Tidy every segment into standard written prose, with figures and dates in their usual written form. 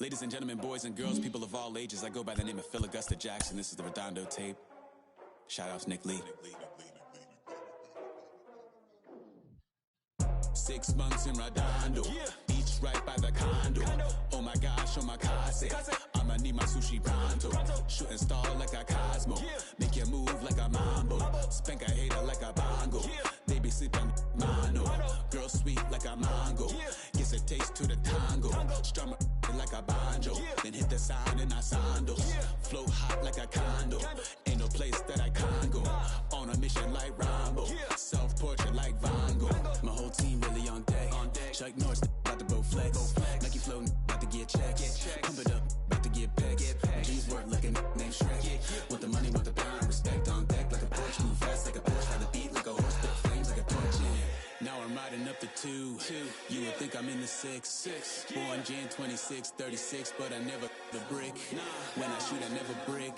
Ladies and gentlemen, boys and girls, people of all ages, I go by the name of Phil Augusta Jackson. This is the Redondo tape. Shout out to Nick Lee. 6 months in Redondo, beach right by the condo. Oh my gosh, oh my casa, I'ma need my sushi pronto. Shooting star like a Cosmo, make you move like a mambo. Spank a hater like a bongo. They be sipping mano, girl sweet like a mango. Gets a taste to the tango, strum like a banjo. Then hit the sound in our sandals. Flow hot like a condo, ain't no place that I can't go. On a mission like Rambo, self-portrait like Van Gogh. My whole team really on deck. Chuck Norris about to bow flex. Nike flow about to get checks. Pump it up, about to get pegs. G's work like a named Shrek. Want the money, want the pound, respect on deck like a Porsche. Move fast like a Porsche, have the beat like a horse, spit flames like a torch. Now I'm riding up the 2. You would think I'm in the 6. Born Jan 26, 36, but I never the brick. When I shoot, I never brick.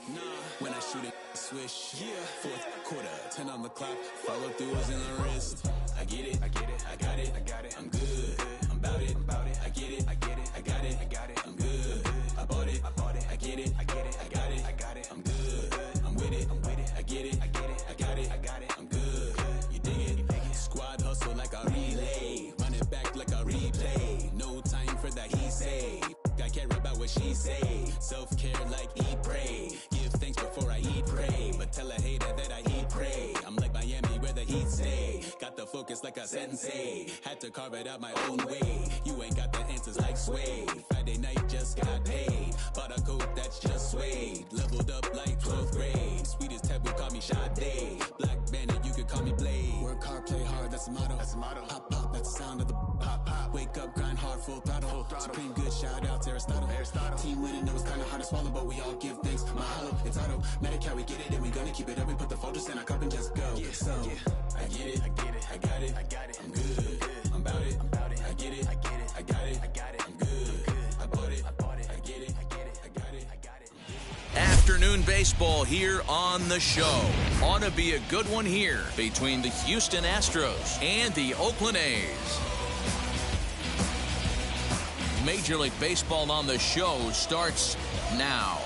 When I shoot, I swish. Fourth quarter, 10 on the clock. Follow through is in the wrist. I get it, I got it, I'm good, I'm about it, I get it, I got it, I'm good, I bought it, I get it, I got it, I'm good, I'm with it, I get it, I got it, I'm good, you dig it, squad hustle like a relay, run it back like a replay, no time for that he say, I care about what she say, self-care like eat, pray, give thanks before I eat, pray, but tell a hater that I eat, pray, I'm like Miami where the heat stay, got the focus like a sensei, had to carve it out my own way, you ain't got the answers like Sway, Friday night just got paid, bought a coat that's just suede, leveled up like 12th grade, sweetest taboo call me Sade, Black Bandit you could call me Blade, work hard play hard that's the motto, pop pop that's the sound of the pop pop, wake up grind hard full throttle, supreme good shout out to Aristotle, team winning it was kinda hard to swallow but we all give thanks, mahalo, it's auto, Medicare we get it and we gonna keep it up, we put the focus in our cup and just go, I get it, I got it, I'm good, I'm about it, I get it, I got it, I'm good, I bought it, I get it, I got it. Afternoon baseball here on the show. Ought to be a good one here between the Houston Astros and the Oakland A's. Major League Baseball on the show starts now.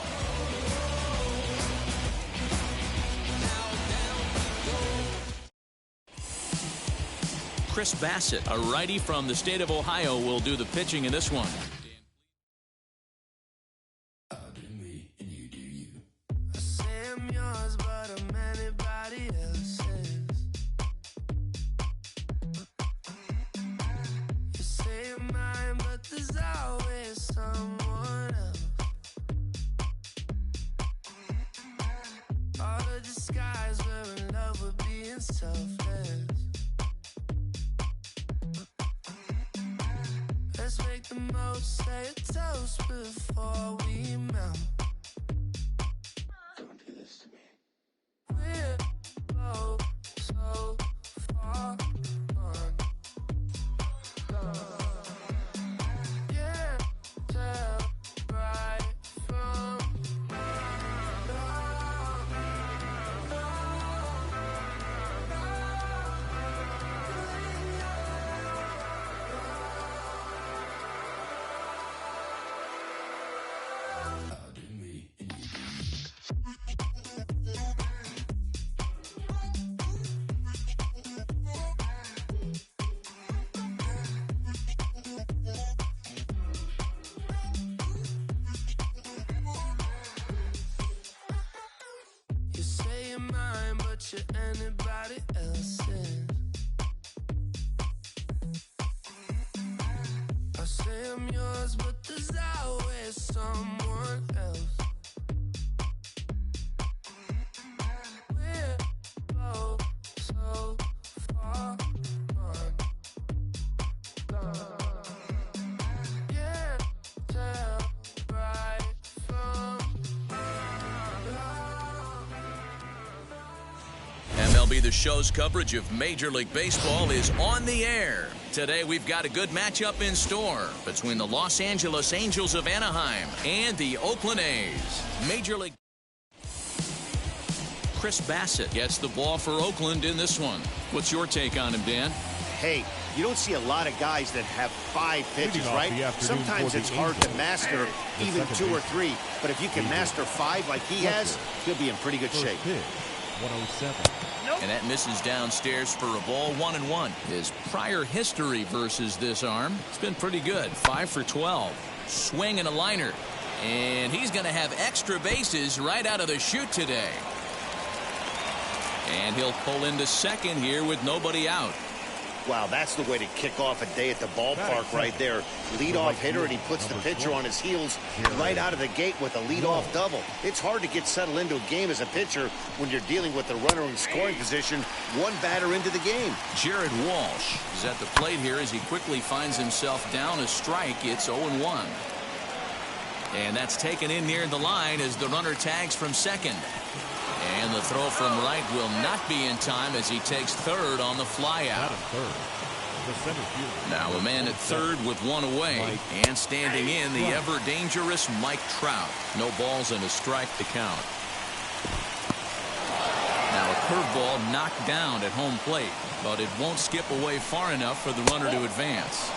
Chris Bassett, a righty from the state of Ohio, will do the pitching in this one. Say a toast before we melt. Don't do this to me. We're both so far gone. Yeah, tell right from you anybody else's. I say I'm yours, but there's always someone else. We're both so far gone. Yeah, tell right from MLB The Show's coverage of Major League Baseball is on the air. Today we've got a good matchup in store between the Los Angeles Angels of Anaheim and the Oakland A's. Major League Chris Bassett gets the ball for Oakland in this one. What's your take on him, Dan? hey, you don't see a lot of guys that have 5 pitches, right? Sometimes it's hard to master even 2 or 3. But if you can master 5 like he has, he'll be in pretty good shape. 107. And that misses downstairs for a ball, 1-1. His prior history versus this arm, it's been pretty good. 5 for 12. Swing and a liner. And he's going to have extra bases right out of the chute today. And he'll pull into second here with nobody out. Wow, that's the way to kick off a day at the ballpark right there. Leadoff hitter, and he puts the pitcher on his heels right out of the gate with a leadoff double. It's hard to get settled into a game as a pitcher when you're dealing with the runner in scoring position, 1 batter into the game. Jared Walsh is at the plate here as he quickly finds himself down a strike. It's 0-1. And that's taken in near the line as the runner tags from second. And the throw from right will not be in time as he takes third on the fly out. Now a man at third with 1 away. And standing in, the ever-dangerous Mike Trout. No balls and a strike to count. Now a curveball knocked down at home plate, but it won't skip away far enough for the runner to advance.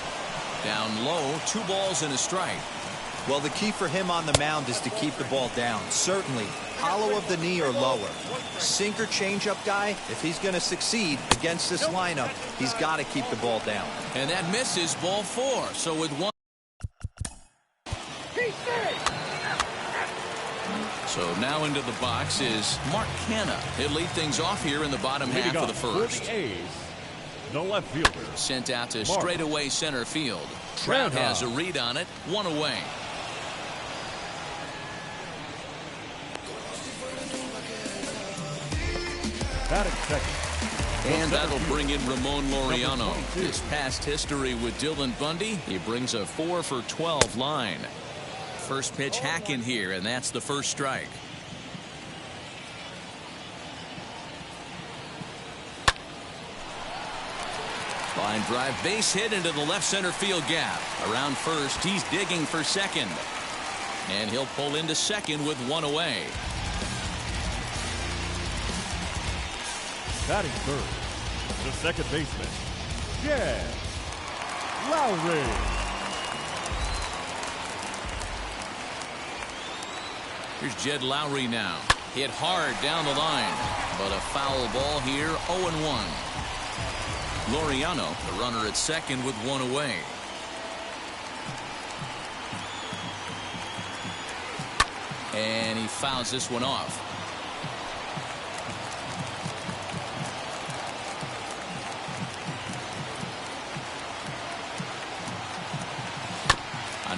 Down low, 2 balls and a strike. Well, the key for him on the mound is to keep the ball down. Certainly, hollow of the knee or lower. Sinker changeup guy, if he's going to succeed against this lineup, he's got to keep the ball down. And that misses, ball 4. So with 1. So now into the box is Mark Canha. He'll lead things off here in the bottom half of the first. The left fielder. Sent out to straightaway center field. Trout has a read on it. 1 away. And that'll bring in Ramon Laureano. His past history with Dylan Bundy, he brings a 4 for 12 line. First pitch hack in here, and that's the first strike. Line drive, base hit into the left center field gap. Around first, he's digging for second. And he'll pull into second with 1 away. Batting third, the second baseman, Jed Lowrie. Here's Jed Lowrie now. Hit hard down the line, but a foul ball here, 0-1. Laureano, the runner at second with 1 away. And he fouls this one off.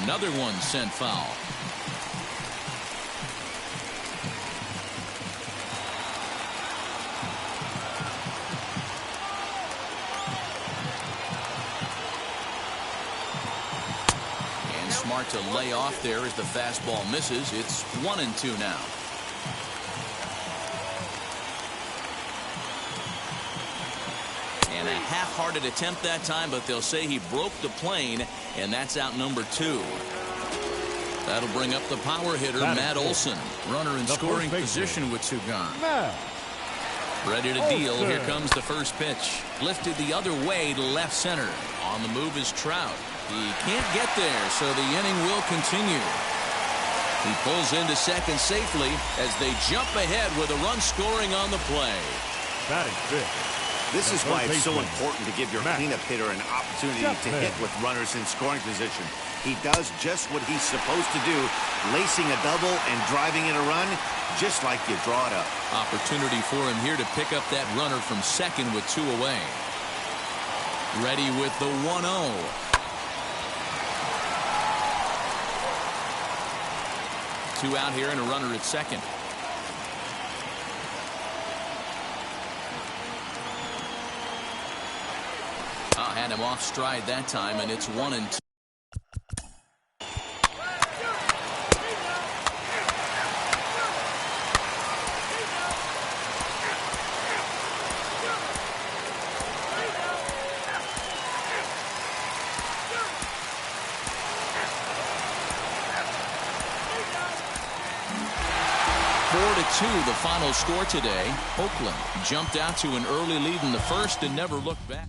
Another one sent foul. And smart to lay off there as the fastball misses. It's 1-2 now. And a half-hearted attempt that time, but they'll say he broke the plane, and that's out number 2. That'll bring up the power hitter, Matt Olson. Runner in scoring position with 2 gone. Ready to deal. Here comes the first pitch. Lifted the other way to left center. On the move is Trout. He can't get there, so the inning will continue. He pulls into second safely as they jump ahead with a run scoring on the play. Batting fifth. This is why it's so important to give your cleanup hitter an opportunity to hit with runners in scoring position. He does just what he's supposed to do, lacing a double and driving in a run, just like you draw it up. Opportunity for him here to pick up that runner from second with 2 away. Ready with the 1-0. Two out here and a runner at second. Had him off stride that time, and it's 1-2. The final score today. Oakland jumped out to an early lead in the first and never looked back.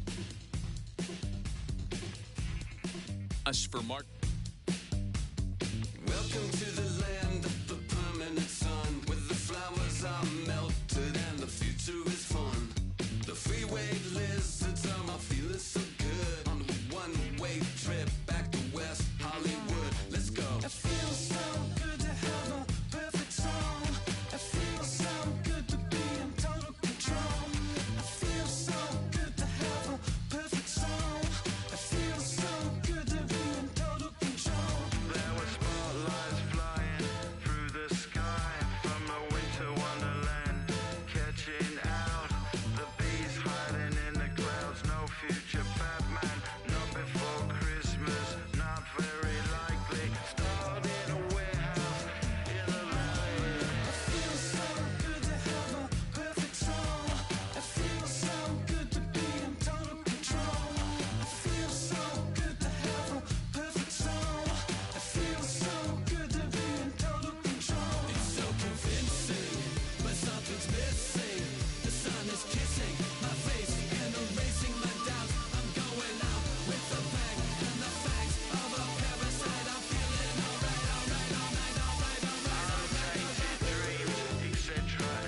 Us for Mark. Welcome to the land of the permanent sun, where the flowers are melted and the future is fun. The freeway lizards are feeling so good on a one-way trip back to West Hollywood. Let's go. It feels so good to have a perfect song. It feels so good to be in total control. It feels so good to have a perfect song. It feels so good to be in total control. There were spotlights flying through the sky from a winter wonderland, catching out the bees hiding in the clouds. No future Batman, not before Christmas, not very likely. Starred in a warehouse in the valley. It feels so good to have a perfect song. It feels so good to be in total control. It feels so good to have a perfect song. It feels so good to be in total control. It's so convincing, but something's missing. The sun is kissing my face and erasing my doubts. I'm going out with the bang and the fangs of a parasite. I'm feeling alright, alright, alright, alright, alright. Untainted dream, etc.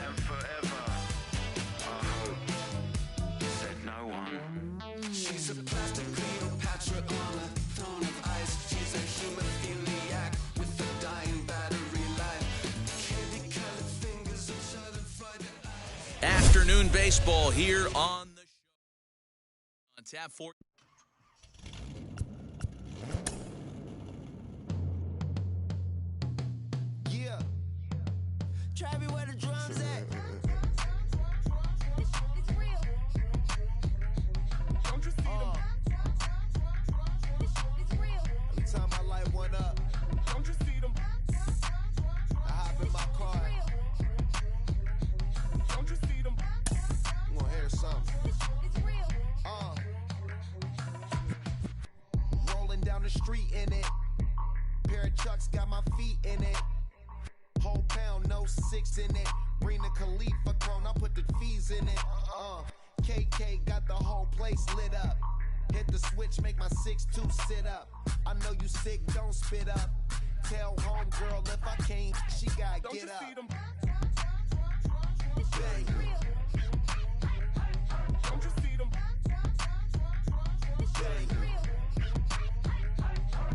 and forever. I hope, said no one. She's a plastic Cleopatra on a throne of ice. She's a hemophiliac with a dying battery life. Candy-colored fingers and schadenfreude eyes. Afternoon baseball here on the show. On tap 4. Yeah. Travis, where the drums at? It's real. Don't you see them? It's real. Every time I light one up, don't you see them? I hop in my car. Don't you see them? I'm gonna hear something. It's real. Rolling down the street in it. Pair of Chucks got my feet in it. Whole pound, no 6 in it. Bring the Khalifa clone, I put the fees in it. KK got the whole place lit up. Hit the switch, make my 6'2" sit up. I know you sick, don't spit up. Tell homegirl if I can't, she gotta Don't get you up. see them? Bang. Don't you see them? Bang.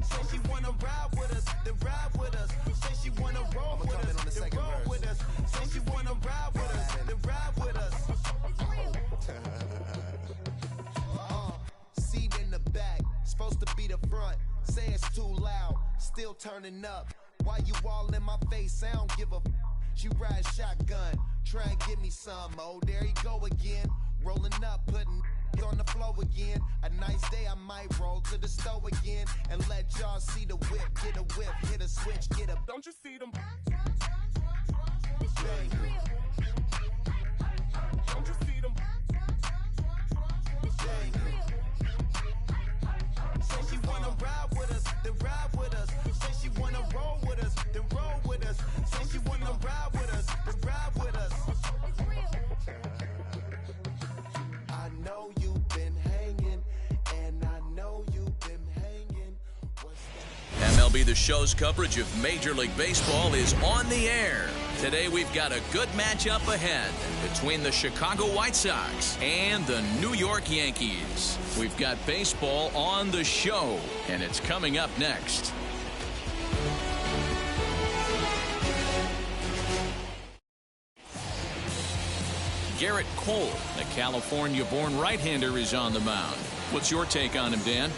Say she wanna ride with us, then ride with us. Say she wanna roll with us, then roll with us. Say she wanna ride with us, then ride with us. Seat in the back, supposed to be the front. Say it's too loud, still turning up. Why you all in my face? I don't give a f. She ride shotgun, try and give me some. Oh, there you go again. Rolling up, putting on the floor again. A nice day, I might roll to the stove again and let y'all see the whip. Get a whip, hit a switch, get a. Don't you see them? Bang. Don't you see them? Bang. Say she wanna ride with us, then ride with us. Say she wanna roll with us, then roll with us. Say she wanna ride with us, then ride with us. I know you've been hanging, and I know you've been hanging. What's that? MLB The Show's coverage of Major League Baseball is on the air. Today we've got a good matchup ahead between the Chicago White Sox and the New York Yankees. We've got baseball on the show, and it's coming up next. Garrett Cole, the California-born right-hander, is on the mound. What's your take on him, Dan?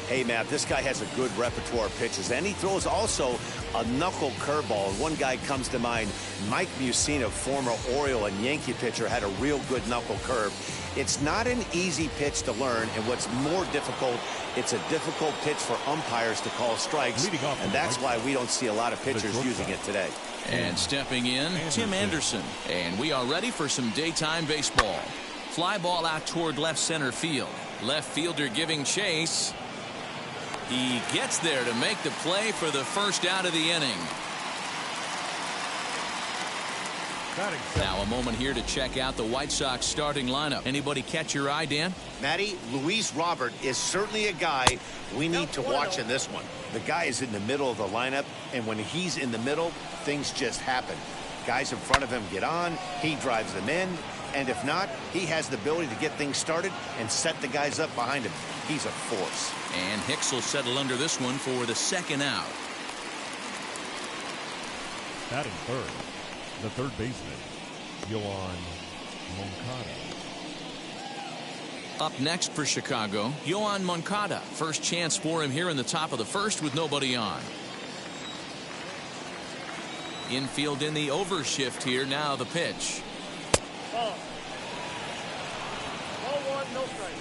Hey, Matt, this guy has a good repertoire of pitches, and he throws also a knuckle curveball. And one guy comes to mind, Mike Mussina, former Oriole and Yankee pitcher, had a real good knuckle curve. It's not an easy pitch to learn, and what's more difficult, it's a difficult pitch for umpires to call strikes, and that's why we don't see a lot of pitchers using it today. And stepping in, Tim Anderson. And we are ready for some daytime baseball. Fly ball out toward left center field. Left fielder giving chase. He gets there to make the play for the first out of the inning. Now a moment here to check out the White Sox starting lineup. Anybody catch your eye, Dan? Matty, Luis Robert is certainly a guy we need to watch in this one. The guy is in the middle of the lineup, and when he's in the middle, things just happen. Guys in front of him get on, he drives them in, and if not, he has the ability to get things started and set the guys up behind him. He's a force. And Hicks will settle under this one for the second out. Batting third, the third baseman, Yoan Moncada. Up next for Chicago, Yoan Moncada. First chance for him here in the top of the first with nobody on. Infield in the overshift here. Now the pitch. Ball 1, no strike.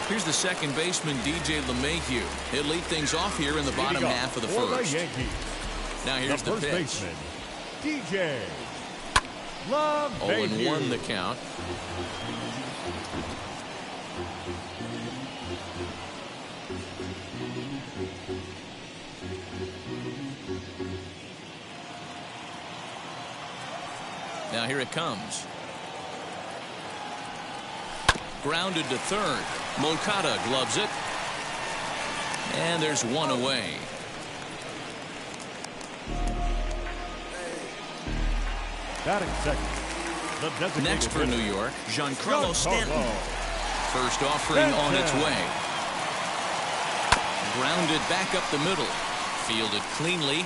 Here's the second baseman, DJ LeMahieu. He'll lead things off here in the bottom half of the first. Now here's the first pitch. Baseman, DJ LeMahieu. 0-1 the count. Now here it comes. Grounded to third. Moncada gloves it. And there's one away. Batting second, the designated Next for hitter, New York, Giancarlo Stanton. Giancarlo First offering on its Stanton. way. Grounded back up the middle. Fielded cleanly.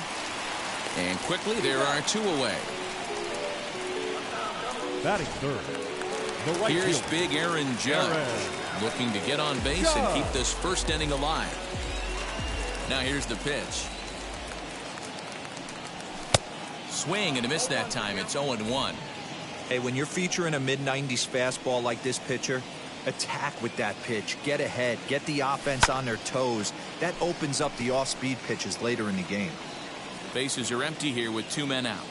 And quickly there are two away. Batting third, the right Here's fielder, big Aaron Judge. Looking to get on base and keep this first inning alive. Now here's the pitch. Swing and a miss that time. It's 0-1. Hey, when you're featuring a mid-90s fastball like this pitcher, attack with that pitch. Get ahead. Get the offense on their toes. That opens up the off-speed pitches later in the game. Bases are empty here with two men out.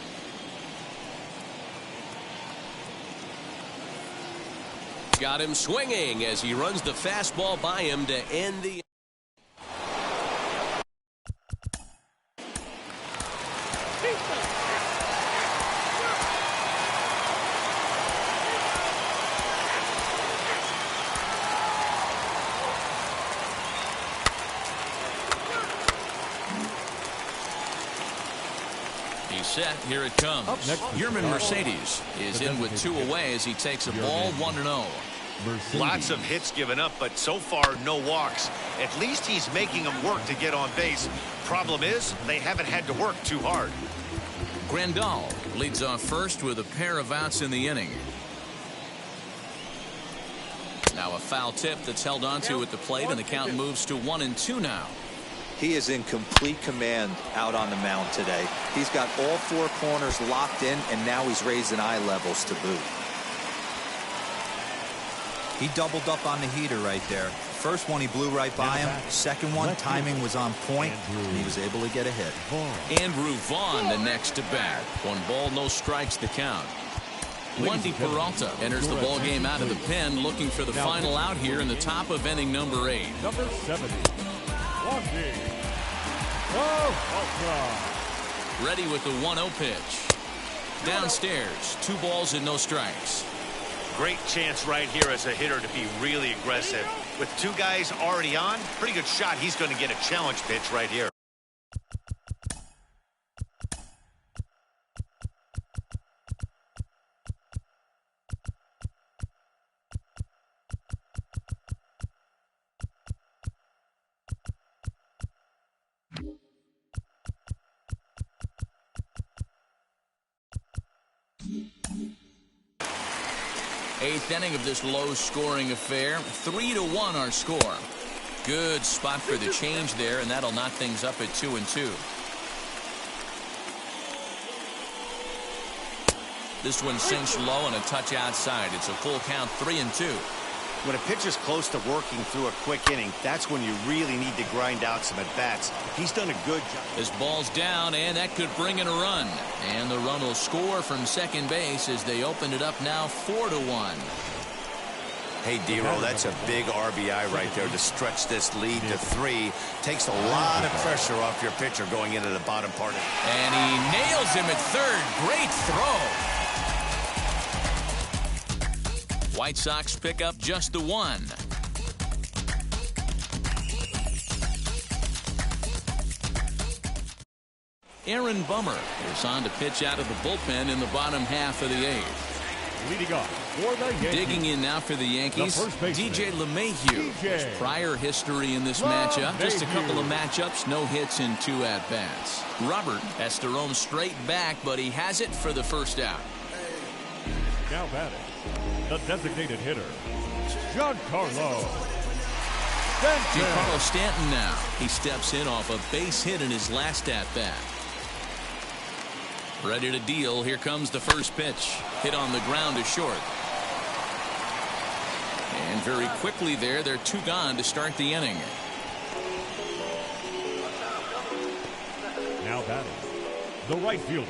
Got him swinging as he runs the fastball by him to end the. He's set. Here it comes. Yerman Mercedes is in with two away as he takes a ball 1-0. Lots of hits given up, but so far no walks. At least he's making them work to get on base. Problem is, they haven't had to work too hard. Grandal leads off first with a pair of outs in the inning. Now a foul tip that's held onto at the plate, and the count moves to 1-2 now. He is in complete command out on the mound today. He's got all four corners locked in, and now he's raising eye levels to boot. He doubled up on the heater right there. First one he blew right by him. Second one, timing was on point, and he was able to get a hit. Andrew Vaughn the next to bat. 1 ball, no strikes the count. Wendy Peralta enters the ball game out of the pen, looking for the final out here in the top of inning number 8. Number 70, Wendy Peralta. Ready with the 1-0 pitch. Downstairs, 2 balls and no strikes. Great chance right here as a hitter to be really aggressive. With 2 guys already on, pretty good shot. He's going to get a challenge pitch right here. Eighth inning of this low-scoring affair. 3-1 our score. Good spot for the change there, and that'll knock things up at 2-2. This one cinched low and a touch outside. It's a full count, 3-2. When a pitcher's close to working through a quick inning, that's when you really need to grind out some at-bats. He's done a good job. This ball's down, and that could bring in a run. And the run will score from second base as they open it up now 4-1. Hey, D-Roll, that's a big RBI right there to stretch this lead to 3. Takes a lot of pressure off your pitcher going into the bottom part. And he nails him at third. Great throw. White Sox pick up just the 1. Aaron Bummer is on to pitch out of the bullpen in the bottom half of the 8th. Leading off for the Yankees. Digging in now for the Yankees, DJ LeMahieu. There's prior history in this matchup. Just a couple of matchups, no hits in 2 at-bats. Robert has to roam straight back, but he has it for the first out. Now batting, the designated hitter, Giancarlo Stanton. Giancarlo Stanton now. He steps in off a base hit in his last at-bat. Ready to deal. Here comes the first pitch. Hit on the ground to short. And very quickly there, they're 2 gone to start the inning. Now batting, the right fielder.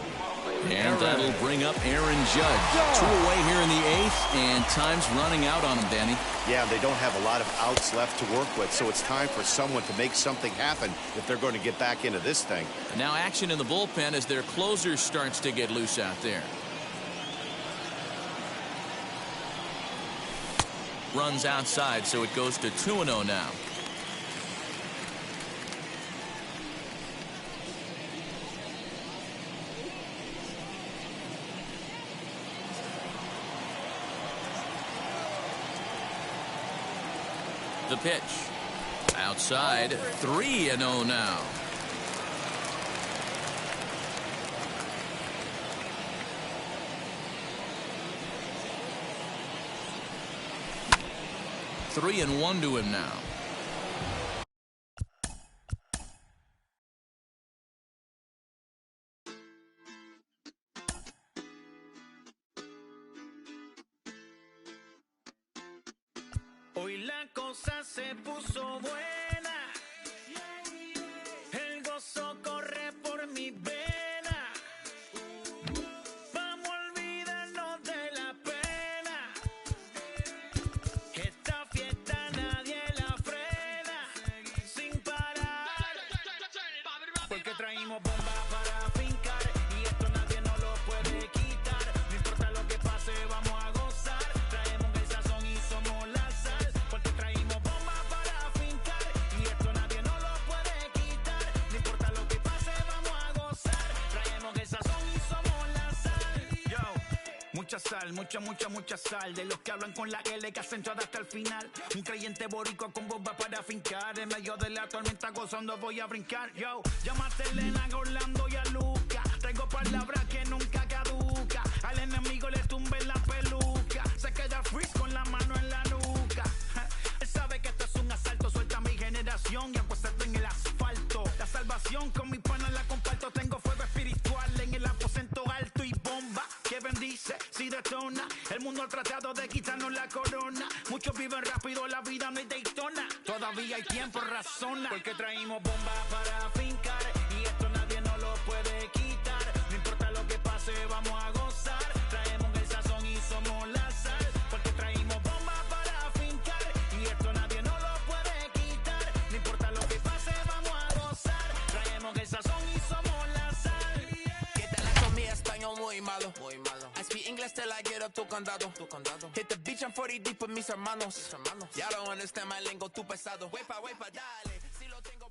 And that'll bring up Aaron Judge. 2 away here in the 8th, and time's running out on him, Danny. Yeah, they don't have a lot of outs left to work with, so it's time for someone to make something happen if they're going to get back into this thing. And now action in the bullpen as their closer starts to get loose out there. Runs outside, so it goes to 2-0 now. The pitch. Outside, 3-0 now. Three and 1 to him now. Hoy la cosa se puso buena. El gozo corre por mi vena. Vamos a olvidarnos de la pena. Esta fiesta nadie la frena. Sin parar. Porque traímos bomba para fincar. Y esto nadie nos lo puede quitar. No importa lo que pase, vamos a gozar. Traemos el sazón y somos la sal. Porque traímos bomba para fincar. Y esto nadie nos lo puede quitar. No importa lo que pase, vamos a gozar. Traemos el sazón y somos la sal. Yo, mucha sal, mucha sal. De los que hablan con la L que hacen todo hasta el final. Un creyente boricua con bomba para fincar. En medio de la tormenta gozando voy a brincar. Yo, llámate a Elena, a Orlando y a Luca. Traigo palabras que nunca caduca. Al enemigo le tumbe la peluca. Se queda freeze con la mano en la nuca. Él sabe que esto es un asalto. Suelta mi generación y apuéstate en el asfalto. La salvación con mi pana la comparto. Tengo fuego espiritual en el aposento alto y bomba que bendice si detona. El mundo ha tratado de quitarnos la corona. Muchos viven rápido, la vida no es Daytona. Todavía hay tiempo, razona. Porque traímos bomba para fincar. Y esto nadie nos lo puede quitar. No importa lo que pase, vamos a gozar. Traemos el sazón y somos la sal. Porque traímos bomba para fincar. Y esto nadie nos lo puede quitar. No importa lo que pase, vamos a gozar. Traemos el sazón y somos la sal. ¿Qué tal la comida? Español muy malo. I speak English till I get up to condado. Hit the beach, I'm 40 deep with mis hermanos. Y'all don't understand my lingo, too pesado. Wepa, dale. Si lo tengo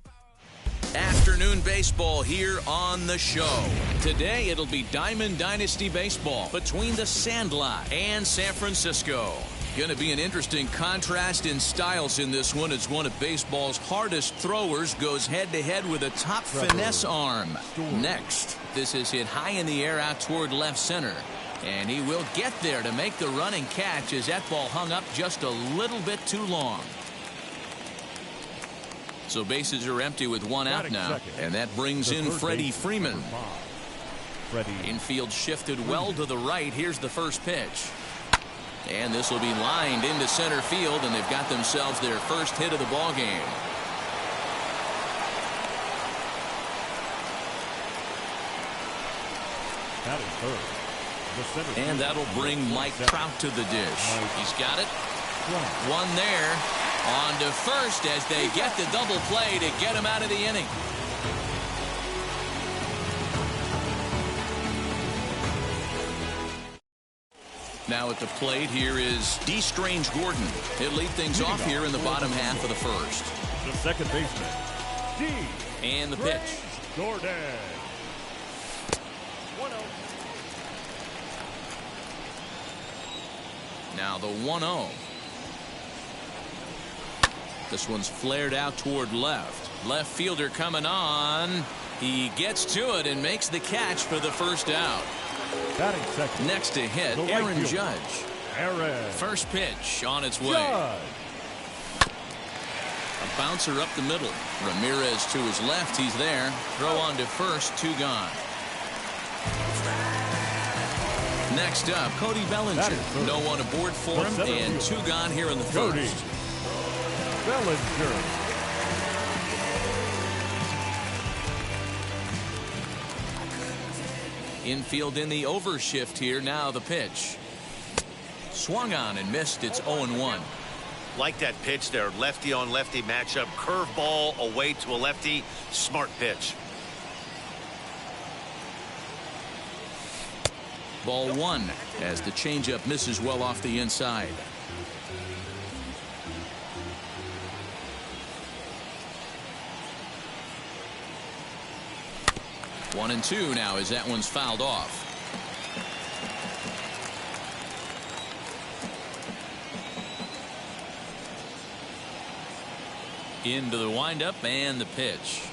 Afternoon baseball here on the show. Today it'll be Diamond Dynasty baseball between the Sandlot and San Francisco. Going to be an interesting contrast in styles in this one as one of baseball's hardest throwers goes head-to-head with a top finesse arm. Next, this is hit high in the air out toward left center. And he will get there to make the running catch as that ball hung up just a little bit too long. So bases are empty with 1 out now. And that brings in Freddie Freeman. Infield shifted well to the right. Here's the first pitch. And this will be lined into center field, and they've got themselves their first hit of the ball game. That is third. And that'll bring Mike Trout to the dish. He's got it. strike. One there. On to first as they get the double play to get him out of the inning. Now at the plate here is D. Strange Gordon. He'll lead things off here in the bottom half of the first. The second baseman, D. And the pitch. Gordon. 1-0. Now the 1-0. This one's flared out toward left. Left fielder coming on. He gets to it and makes the catch for the first out. Batting second. Next to hit, The right Aaron fielder. Judge. Aaron. First pitch on its way. Judge. A bouncer up the middle. Ramirez to his left. He's there. Throw on to first. 2 gone. Next up, Cody Bellinger. No one aboard for him, and 2 gone here in the Cody first. Bellinger. Infield in the overshift here. Now the pitch. Swung on and missed. It's 0-1. Like that pitch there, lefty on lefty matchup, curveball away to a lefty, smart pitch. Ball 1 as the changeup misses well off the inside. One and 2 now as that one's fouled off. Into the windup and the pitch.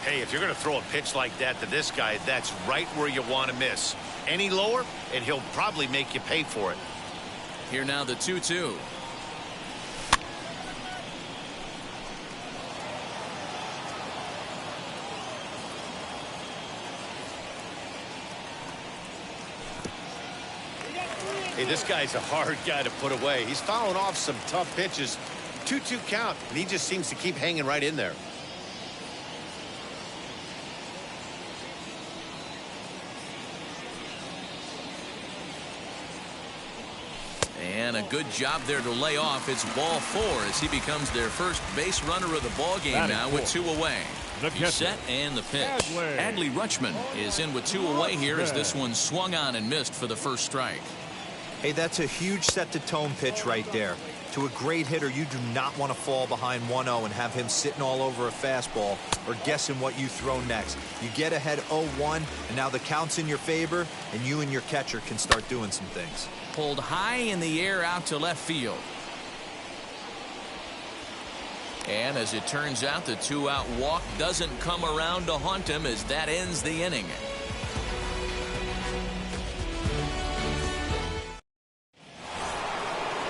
Hey, if you're going to throw a pitch like that to this guy, that's right where you want to miss. Any lower, and he'll probably make you pay for it. Here now the 2-2. Hey, this guy's a hard guy to put away. He's fouling off some tough pitches. 2-2 count, and he just seems to keep hanging right in there. And a good job there to lay off. It's ball 4 as he becomes their first base runner of the ball game now with 2 away. He's set and the pitch. Adley Rutschman is in with 2 away here as this one swung on and missed for the first strike. Hey, that's a huge set-to-tone pitch right there. To a great hitter, you do not want to fall behind 1-0 and have him sitting all over a fastball or guessing what you throw next. You get ahead 0-1, and now the count's in your favor, and you and your catcher can start doing some things. Pulled high in the air out to left field. And as it turns out, the 2-out walk doesn't come around to haunt him as that ends the inning.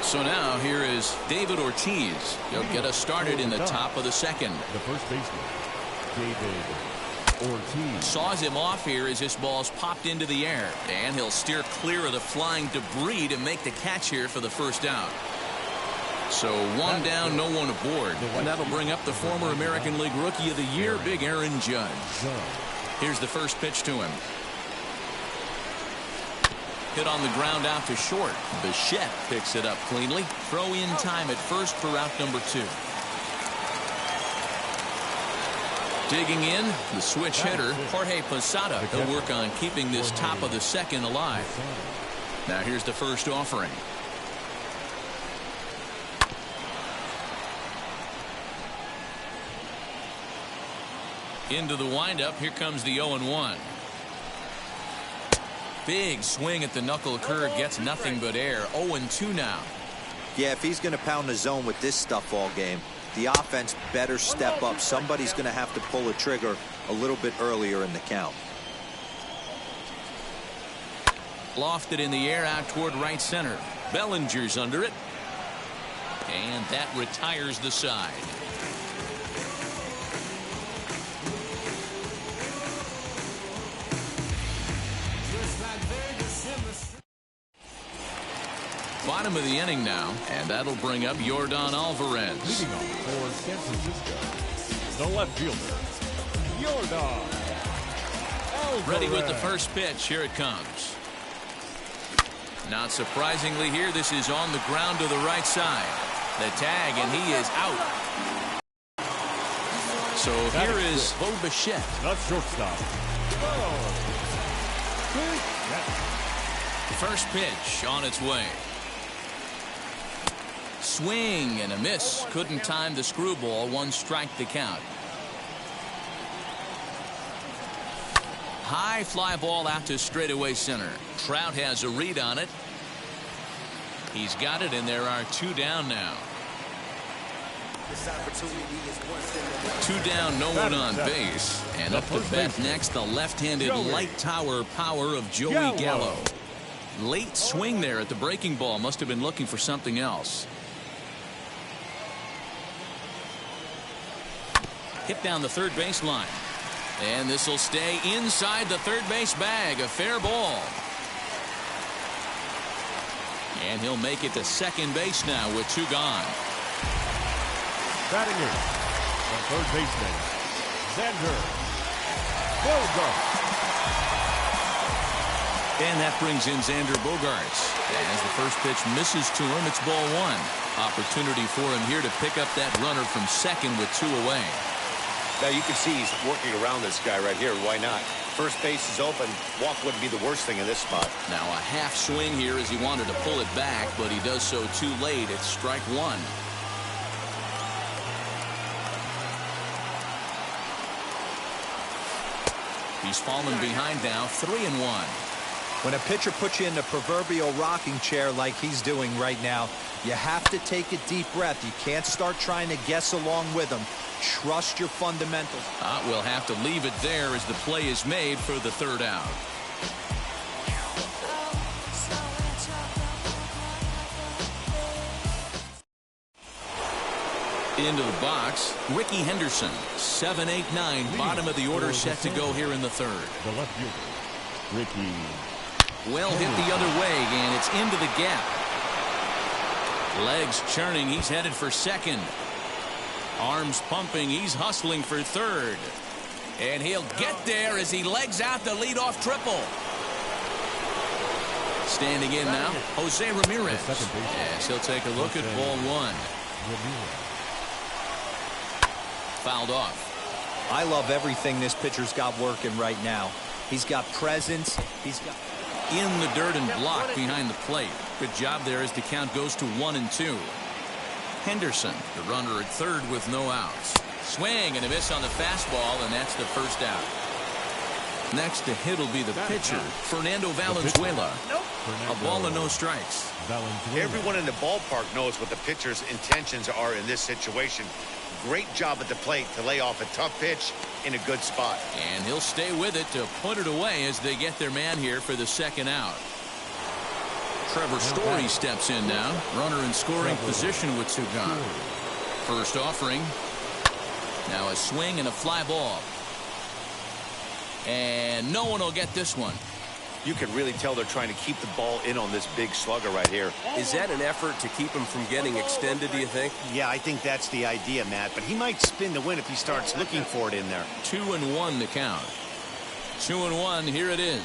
So now here is David Ortiz. He'll get us started in the top of the second. The first baseman, David Ortiz. Saws him off here as this ball's popped into the air. And he'll steer clear of the flying debris to make the catch here for the first out. So 1 down, no one aboard. And that'll bring up the former American League Rookie of the Year, Big Aaron Judge. Here's the first pitch to him. Hit on the ground out to short. Bichette picks it up cleanly. Throw in time at first for out number 2. Digging in, the switch hitter, Jorge Posada. He'll work on keeping this top of the second alive. Now here's the first offering. Into the windup. Here comes the 0-1. Big swing at the knuckle curve, gets nothing but air. 0-2 now. Yeah, if he's going to pound the zone with this stuff all game, the offense better step up. Somebody's going to have to pull a trigger a little bit earlier in the count. Lofted in the air out toward right center. Bellinger's under it. And that retires the side. Bottom of the inning now, and that'll bring up Yordan Alvarez. Leading off for San Francisco, the left fielder, Yordan Alvarez. Ready with the first pitch. Here it comes. Not surprisingly here, this is on the ground to the right side. The tag, and he is out. So here is Bo Bichette. The shortstop. First pitch on its way. Swing and a miss. Couldn't time the screwball. 1 strike the count. High fly ball out to straightaway center. Trout has a read on it. He's got it, and there are 2 down now. 2 down, no one on base. And up to bat next, the left-handed light tower power of Joey Gallo. Late swing there at the breaking ball. Must have been looking for something else. Hit down the third baseline. And this will stay inside the third base bag. A fair ball. And he'll make it to second base now with 2 gone. Batting in, the third baseman, Xander Bogaerts. And that brings in Xander Bogaerts. As the first pitch misses to him, it's ball 1. Opportunity for him here to pick up that runner from second with 2 away. Now you can see he's working around this guy right here. Why not? First base is open. Walk wouldn't be the worst thing in this spot. Now a half swing here as he wanted to pull it back, but he does so too late. It's strike 1. He's fallen behind now, 3-1. When a pitcher puts you in the proverbial rocking chair like he's doing right now, you have to take a deep breath. You can't start trying to guess along with him. Trust your fundamentals. We'll have to leave it there as the play is made for the 3rd out. Into the box, Ricky Henderson. 7-8-9, bottom of the order set to go here in the 3rd. The left fielder, Ricky. Well hit the other way, and it's into the gap. Legs churning, he's headed for second. Arms pumping, he's hustling for 3rd. And he'll get there as he legs out the leadoff triple. Standing in now, Jose Ramirez. Yes, he'll take a look at ball 1. Fouled off. I love everything this pitcher's got working right now. He's got presence. He's got in the dirt and blocked behind the plate. Good job there as the count goes to 1-2. Henderson, the runner at 3rd with no outs. Swing and a miss on the fastball, and that's the 1st out. Next to hit will be the pitcher, Fernando Valenzuela. A ball and no strikes. Everyone in the ballpark knows what the pitcher's intentions are in this situation. Great job at the plate to lay off a tough pitch in a good spot. And he'll stay with it to put it away as they get their man here for the 2nd out. Trevor Story steps in now. Runner in scoring position with 2 gone. First offering. Now a swing and a fly ball. And no one will get this one. You can really tell they're trying to keep the ball in on this big slugger right here. Is that an effort to keep him from getting extended, do you think? Yeah, I think that's the idea, Matt. But he might spin to win if he starts looking for it in there. 2-1 the count. 2-1, here it is.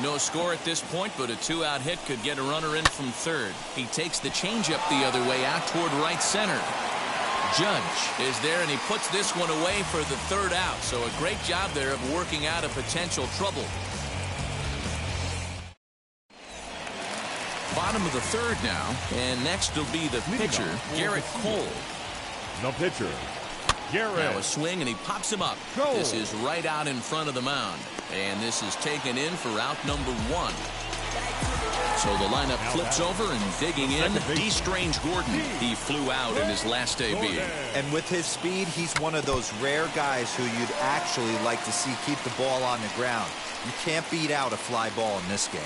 No score at this point, but a 2-out hit could get a runner in from 3rd. He takes the changeup the other way out toward right center. Judge is there, and he puts this one away for the 3rd out. So a great job there of working out a potential trouble. Bottom of the 3rd now, and next will be the pitcher, Garrett Cole. The pitcher, Garrett. Now a swing, and he pops him up. Cole. This is right out in front of the mound. And this is taken in for out number 1. So the lineup flips over, and digging in, D. Strange Gordon. He flew out in his last AB. And with his speed, he's one of those rare guys who you'd actually like to see keep the ball on the ground. You can't beat out a fly ball in this game.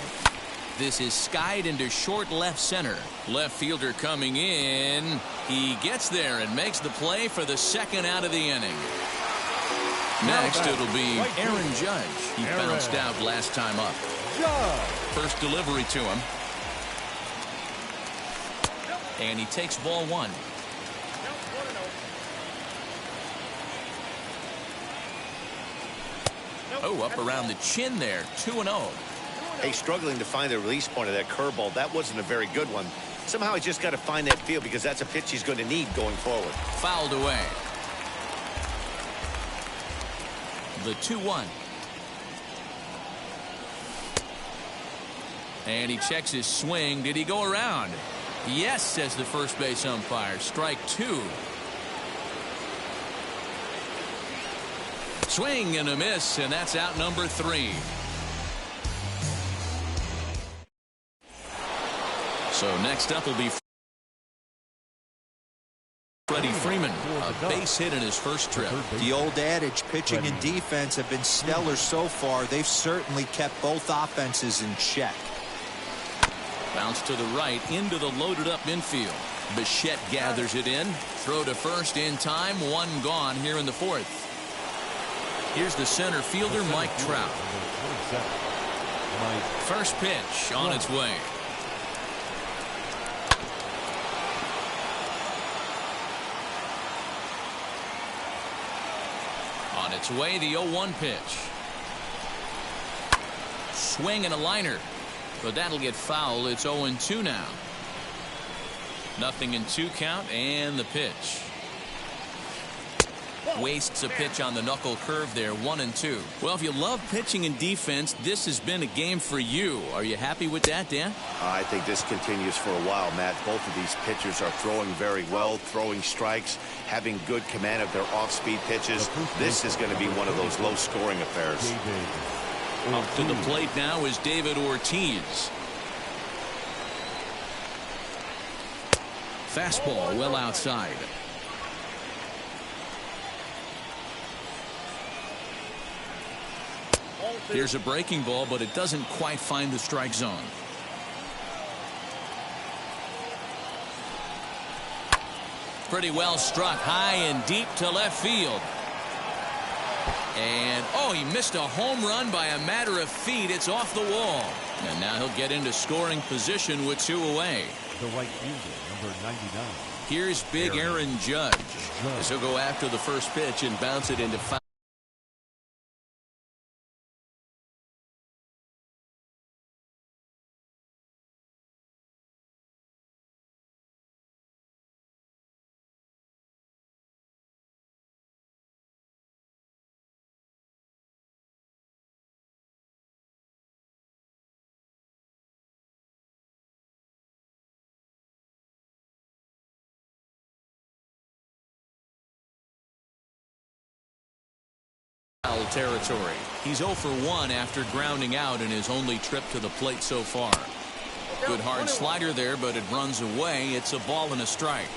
This is skied into short left center. Left fielder coming in. He gets there and makes the play for the second out of the inning. Next, it'll be Aaron Judge. He bounced out last time up. First delivery to him. And he takes ball 1. Oh, up around the chin there. 2-0. Hey, struggling to find the release point of that curveball. That wasn't a very good one. Somehow he's just got to find that feel because that's a pitch he's going to need going forward. Fouled away. The 2-1. And he checks his swing. Did he go around? Yes, says the first base umpire. Strike 2. Swing and a miss, and that's out number 3. So next up will be Freddie Freeman, a base hit in his first trip. The old adage, pitching and defense have been stellar so far. They've certainly kept both offenses in check. Bounce to the right into the loaded up infield. Bichette gathers it in. Throw to first in time. 1 gone here in the 4th. Here's the center fielder, Mike Trout. First pitch on its way. On its way, the 0-1 pitch. Swing and a liner. But that'll get foul. It's 0-2 now. Nothing in 2 count, and the pitch. Wastes a pitch on the knuckle curve there. 1-2. Well, if you love pitching and defense, this has been a game for you. Are you happy with that, Dan? I think this continues for a while, Matt. Both of these pitchers are throwing very well, throwing strikes, having good command of their off-speed pitches. This is going to be one of those low-scoring affairs. Up to the plate now is David Ortiz. Fastball well outside. Here's a breaking ball, but it doesn't quite find the strike zone. Pretty well struck high and deep to left field. And, oh, he missed a home run by a matter of feet. It's off the wall. And now he'll get into scoring position with 2 away. The right fielder, number 99. Here's big Aaron Judge. As he'll go after the first pitch and bounce it into foul. Territory. He's 0 for 1 after grounding out in his only trip to the plate so far. Good hard slider there, but it runs away. It's a ball and a strike.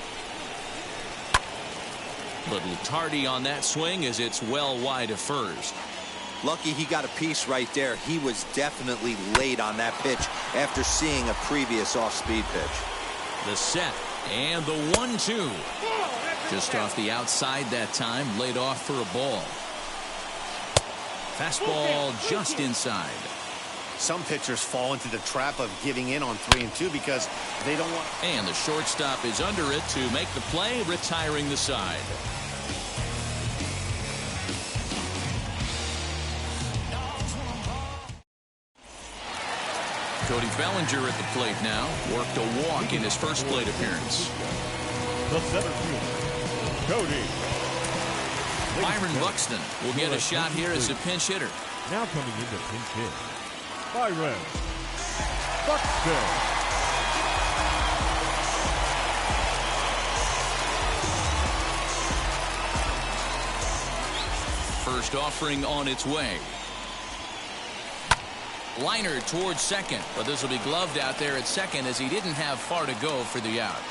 Little tardy on that swing as it's well wide of first. Lucky he got a piece right there. He was definitely late on that pitch after seeing a previous off-speed pitch. The set and the 1-2. Just off the outside that time, laid off for a ball. Fastball just inside. Some pitchers fall into the trap of giving in on 3-2 because they don't want. And the shortstop is under it to make the play, retiring the side. Cody Bellinger at the plate now. Worked a walk in his first plate appearance. The center fielder, Cody. Byron Buxton will get a shot here as a pinch hitter. Now coming into pinch hit, Byron Buxton. First offering on its way. Liner towards second, but this will be gloved out there at second as he didn't have far to go for the out.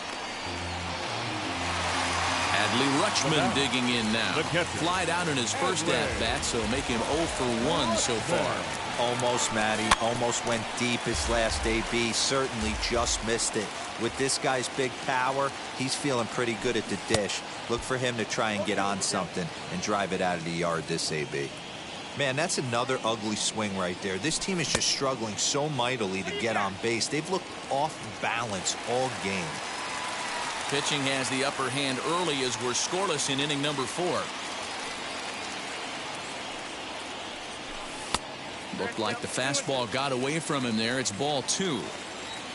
Adley Rutschman digging in now. The catcher. Flied out in his first at-bat, so make him 0 for 1 so far. Almost, Matty. Almost went deep his last AB. Certainly just missed it. With this guy's big power, he's feeling pretty good at the dish. Look for him to try and get on something and drive it out of the yard this AB. Man, that's another ugly swing right there. This team is just struggling so mightily to get on base. They've looked off balance all game. Pitching has the upper hand early as we're scoreless in inning number 4. Looked like the fastball got away from him there. It's ball 2.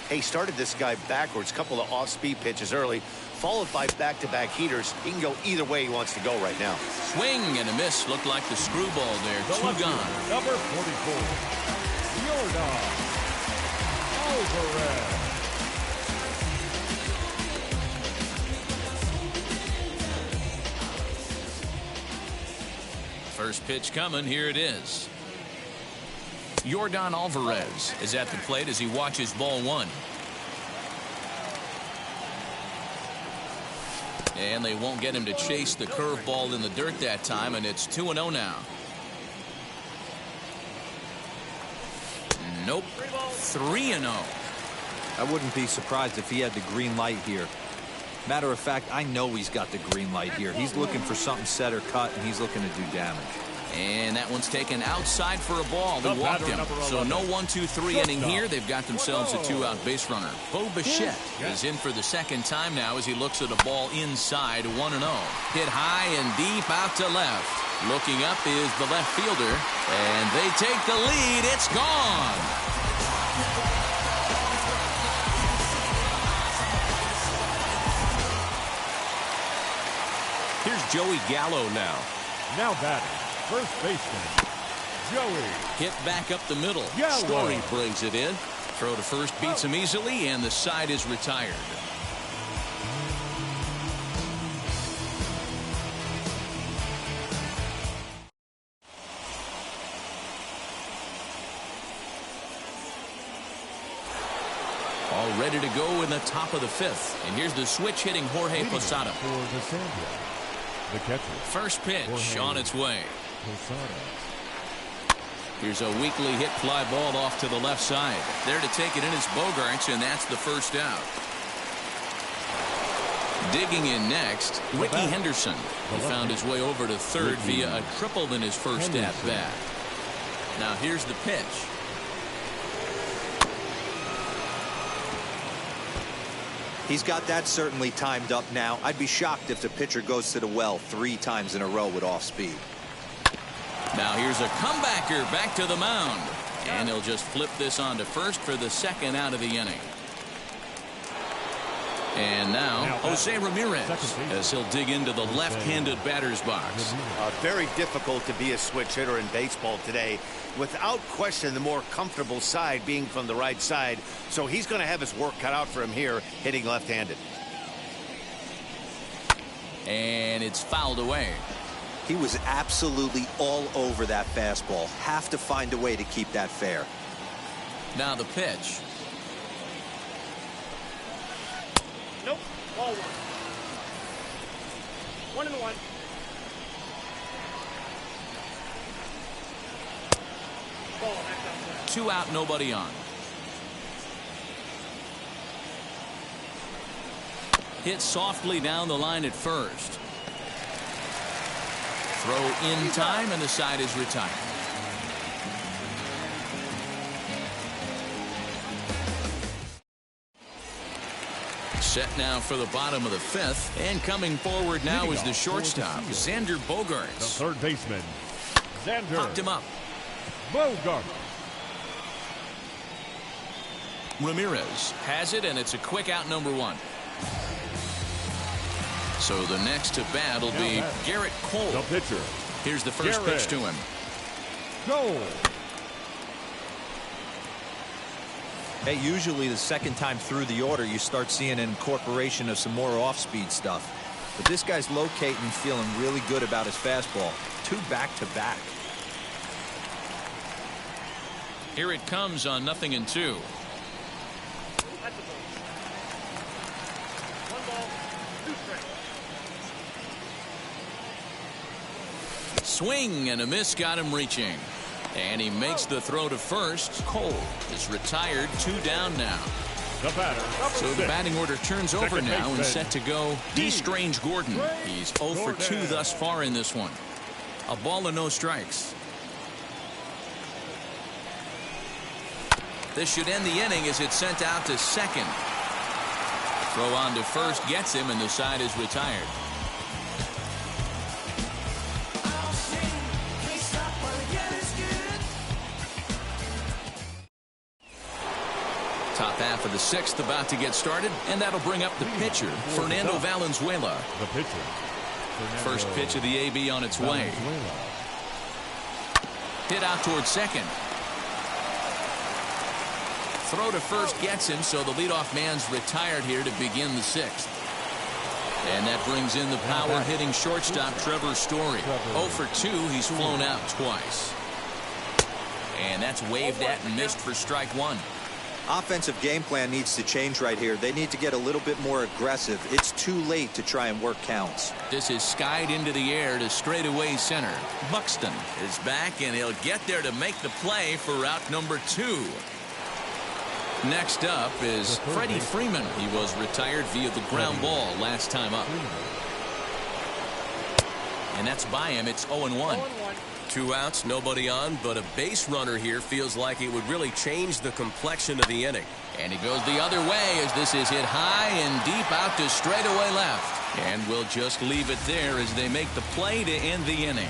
He started this guy backwards, couple of off-speed pitches early, followed by back-to-back heaters. He can go either way he wants to go right now. Swing and a miss. Looked like the screwball there. The 2 lefty, gone. number 44, Yordan Alvarez. First pitch coming. Here it is. Yordan Alvarez is at the plate as he watches ball 1. And they won't get him to chase the curveball in the dirt that time, and it's 2-0 now. Nope. 3-0. I wouldn't be surprised if he had the green light here. Matter of fact, I know he's got the green light here. He's looking for something set or cut, and he's looking to do damage. And that one's taken outside for a ball. They walked him. So no 1-2-3 inning here. They've got themselves a 2-out base runner. Bo Bichette is in for the second time now as he looks at a ball inside 1-0. Hit high and deep out to left. Looking up is the left fielder. And they take the lead. It's gone. Here's Joey Gallo now. Now batting, first baseman, Joey. Hit back up the middle. Gallo. Story brings it in. Throw to first beats him easily, and the side is retired. All ready to go in the top of the 5th. And here's the switch hitting Jorge Posada. For the Sandra. The catcher. First pitch Jorge on its way. Posada. Here's a weakly hit fly ball off to the left side. There to take it in is Bogaerts, and that's the first out. Digging in next, Ricky Henderson. He found his way over to third via a triple in his first at-bat. Now here's the pitch. He's got that certainly timed up now. I'd be shocked if the pitcher goes to the well 3 times in a row with off speed. Now here's a comebacker back to the mound. And he'll just flip this on to first for the second out of the inning. And now Jose Ramirez as he'll dig into the left-handed batter's box. Very difficult to be a switch hitter in baseball today. Without question, the more comfortable side being from the right side. So he's going to have his work cut out for him here, hitting left-handed. And it's fouled away. He was absolutely all over that fastball. Have to find a way to keep that fair. Now the pitch. Nope. Ball 1. 1-1. Ball back outside. 2 out, nobody on. Hit softly down the line at first. Throw in time, and the side is retired. Set now for the bottom of the 5th, and coming forward now is the shortstop, Xander Bogaerts. The third baseman, Xander. Popped him up. Bogaerts. Ramirez has it, and it's a quick out, number 1. So the next to bat will be Garrett Cole. The pitcher. Here's the first pitch to him. Cole. Hey, usually the second time through the order, you start seeing an incorporation of some more off-speed stuff. But this guy's locating, feeling really good about his fastball. 2 back-to-back. Here it comes on 0-2. That's a ball. 1 ball, 2 strikes. Swing and a miss got him reaching. And he makes the throw to first. Cole is retired. 2 down now. The batter. So the batting order turns over Second now and baseman, set to go D. Strange Gordon. He's 0 for 2 thus far in this one. A ball and no strikes. This should end the inning as it's sent out to second. Throw on to first gets him, and the side is retired. Top half of the 6th about to get started, and that'll bring up the pitcher, Fernando Valenzuela. The pitcher. First pitch of the AB on its way. Hit out towards second. Throw to first gets him, so the leadoff man's retired here to begin the 6th. And that brings in the power-hitting shortstop, Trevor Story. 0 for 2, he's flown out twice. And that's waved at and missed for strike 1. Offensive game plan needs to change right here. They need to get a little bit more aggressive. It's too late to try and work counts. This is skied into the air to straightaway center. Buxton is back, and he'll get there to make the play for route number 2. Next up is Freddie Freeman. He was retired via the ground ball last time up. And that's by him. It's 0-1. 2 outs, nobody on, but a base runner here feels like it would really change the complexion of the inning. And he goes the other way as this is hit high and deep out to straightaway left. And we'll just leave it there as they make the play to end the inning.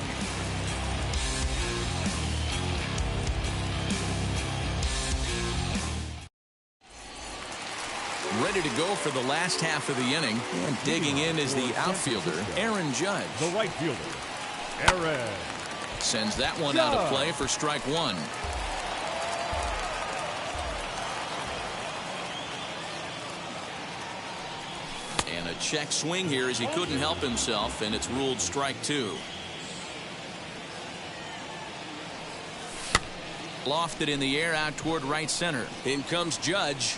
Ready to go for the last half of the inning. And digging in is the outfielder, Aaron Judge. The right fielder, Aaron. Sends that one out of play for strike 1. And a check swing here as he couldn't help himself, and it's ruled strike 2. Lofted in the air out toward right center. In comes Judge.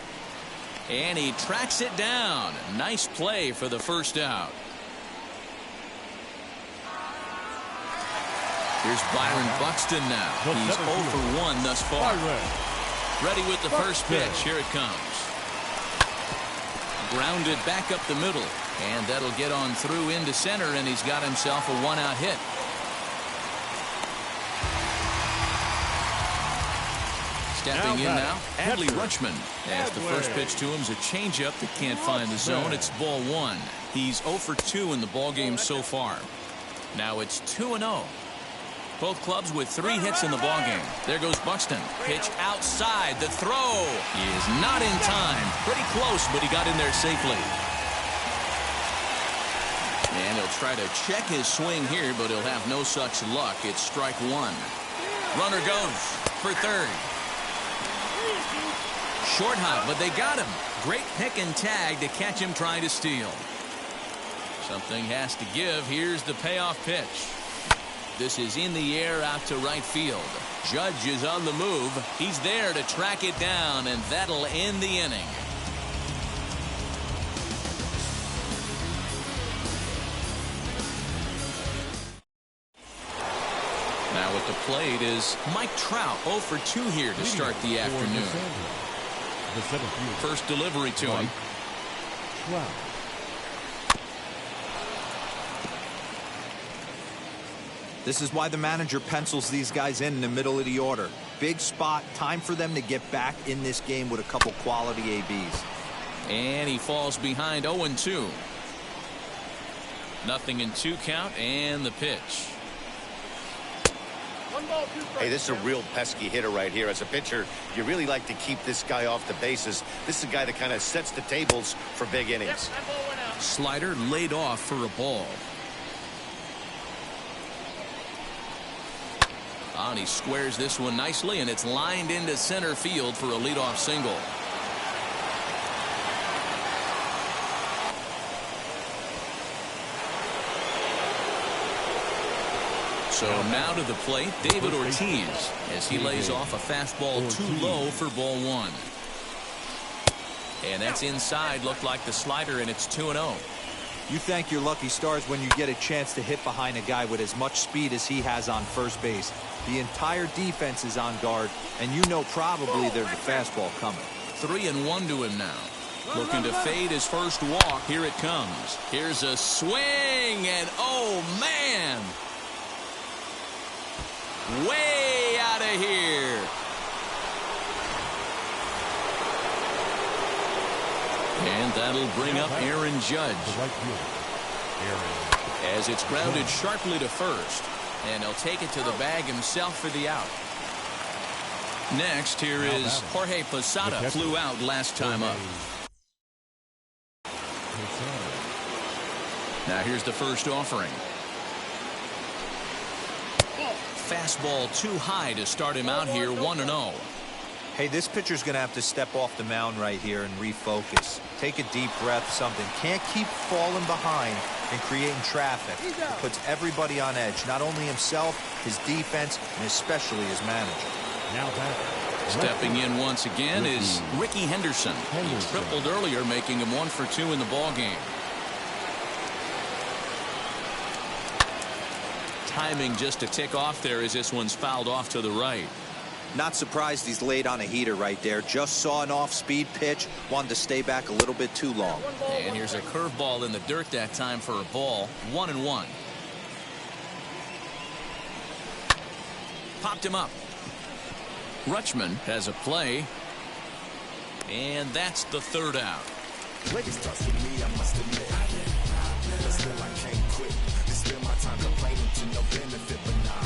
And he tracks it down. Nice play for the first out. Here's Byron Buxton now. He's 0 for 1 thus far. Ready with the first pitch. Here it comes. Grounded back up the middle. And that'll get on through into center, and he's got himself a 1-out hit. Stepping in now, Adley Rutschman. As the first pitch to him is a changeup that can't find the zone. It's ball 1. He's 0 for 2 in the ballgame so far. Now it's 2-0. Both clubs with 3 hits in the ballgame. There goes Buxton. Pitch outside. The throw is not in time. Pretty close, but he got in there safely. And he'll try to check his swing here, but he'll have no such luck. It's strike 1. Runner goes for third. Short hop, but they got him. Great pick and tag to catch him trying to steal. Something has to give. Here's the payoff pitch. This is in the air out to right field. Judge is on the move. He's there to track it down, and that'll end the inning. Now at the plate is Mike Trout. 0 for 2 here to start the afternoon. First delivery to him. This is why the manager pencils these guys in the middle of the order. Big spot. Time for them to get back in this game with a couple quality ABs. And he falls behind 0-2. Nothing in 2 count, and the pitch. Hey, this is a real pesky hitter right here. As a pitcher, you really like to keep this guy off the bases. This is a guy that kind of sets the tables for big innings. Slider laid off for a ball. And he squares this one nicely, and it's lined into center field for a leadoff single. So now to the plate, David Ortiz, as he lays off a fastball too low for ball 1. And that's inside. Looked like the slider, and it's 2-0. You thank your lucky stars when you get a chance to hit behind a guy with as much speed as he has on first base. The entire defense is on guard, and you know probably there's a fastball coming. 3-1 to him now. Looking to fade his first walk. Here it comes. Here's a swing, and oh, man. Way out of here. And that'll bring up Aaron Judge. As it's grounded sharply to first. And he'll take it to the bag himself for the out. Next, here is Jorge Posada. Flew out last time up. Now here's the first offering. Fastball too high to start him out here, 1-0. Hey, this pitcher's going to have to step off the mound right here and refocus. Take a deep breath, something. Can't keep falling behind and creating traffic. It puts everybody on edge, not only himself, his defense, and especially his manager. Now back. Stepping in once again is Ricky Henderson. He tripled earlier, making him 1 for 2 in the ballgame. Timing just to tick off there as this one's fouled off to the right. Not surprised he's laid on a heater right there. Just saw an off-speed pitch. Wanted to stay back a little bit too long. And here's a curveball in the dirt that time for a ball. 1-1. Popped him up. Rutschman has a play. And that's the third out. Ladies starts with me, I must admit. But still I can't quit. Spend my time complaining to no benefit, but nah.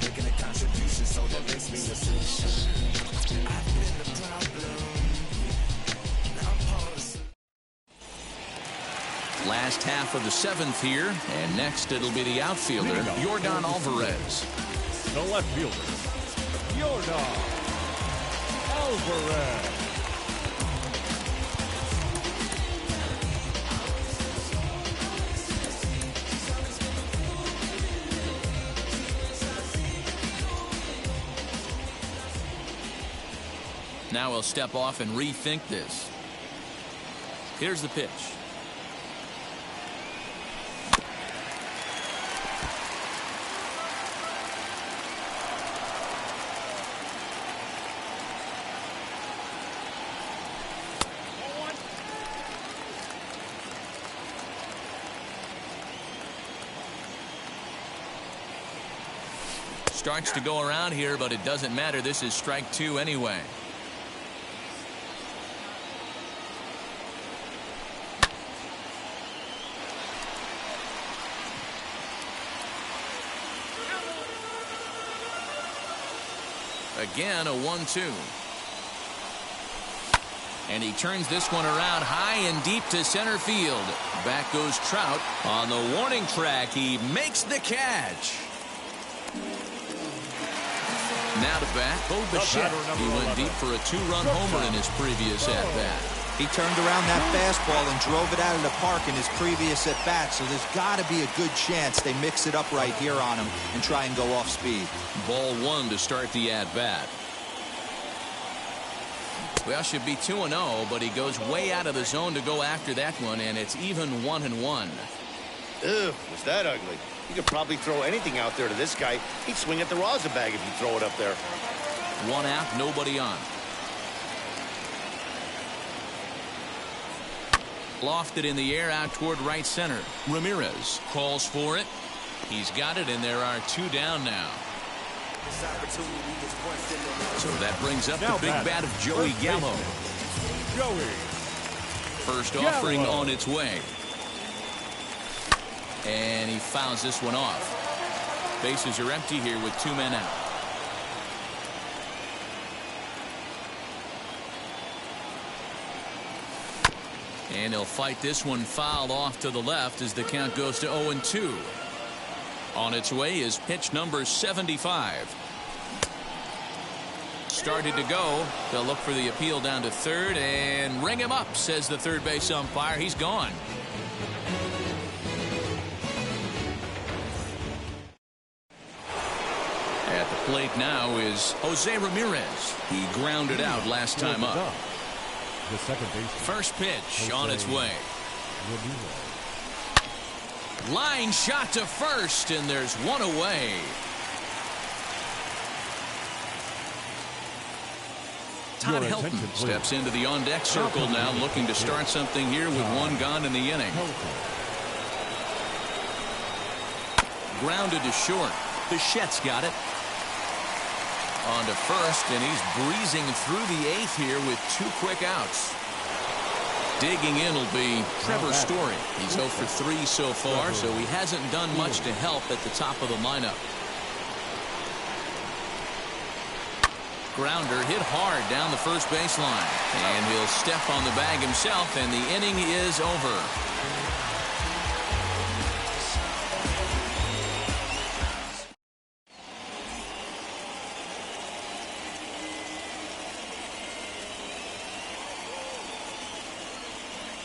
Making a contribution, so that makes me a solution. I've been the problem. Last half of the 7th here, and next it'll be the outfielder, Yordan Alvarez. The left fielder, Yordan Alvarez. Now he'll step off and rethink this. Here's the pitch. Starts to go around here, but it doesn't matter. This is strike 2 anyway. Again, a 1-2. And he turns this one around high and deep to center field. Back goes Trout. On the warning track, he makes the catch. Now to bat, Bo Bichette. He went deep for a 2-run homer in his previous at-bat. He turned around that fastball and drove it out of the park in his previous at-bat, so there's got to be a good chance they mix it up right here on him and try and go off speed. Ball 1 to start the at-bat. Well, should be 2-0, but he goes way out of the zone to go after that one, and it's even 1-1. Ugh, was that ugly? You could probably throw anything out there to this guy. He'd swing at the rosin bag if you throw it up there. 1 out, nobody on. Lofted in the air out toward right center. Ramirez calls for it. He's got it, and there are 2 down now. So that brings up the big bat of Joey Gallo. First offering on its way. And he fouls this one off. Bases are empty here with 2 men out. And he'll fight this one fouled off to the left as the count goes to 0-2. On its way is pitch number 75. Started to go. They'll look for the appeal down to third and ring him up, says the third base umpire. He's gone. At the plate now is Jose Ramirez. He grounded out last time up. The second base. First pitch on its way. Line shot to first, and there's one away. Todd Helton steps into the on-deck circle now, looking to start something here with one gone in the inning. Grounded to short. Bichette's got it. On to first, and he's breezing through the eighth here with 2 quick outs. Digging in will be Trevor Story. He's 0 for 3 so far, so he hasn't done much to help at the top of the lineup. Grounder hit hard down the first baseline, and he'll step on the bag himself, and the inning is over.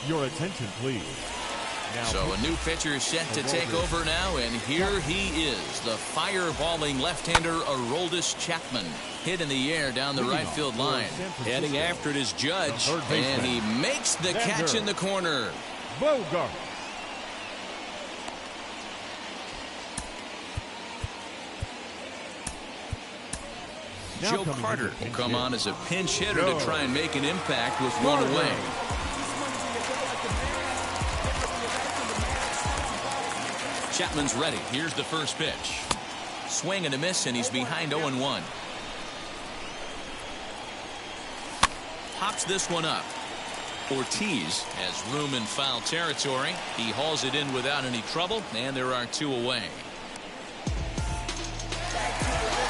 Your attention, please. So a new pitcher set to take over now, and here he is, the fireballing left-hander Aroldis Chapman. Hit in the air down the right field line. Heading after it is Judge, and he makes the catch in the corner. Bogart. Joe Carter will come on as a pinch hitter to try and make an impact with one away. Chapman's ready. Here's the first pitch. Swing and a miss, and he's behind 0-1. Hops this one up. Ortiz has room in foul territory. He hauls it in without any trouble, and there are 2 away.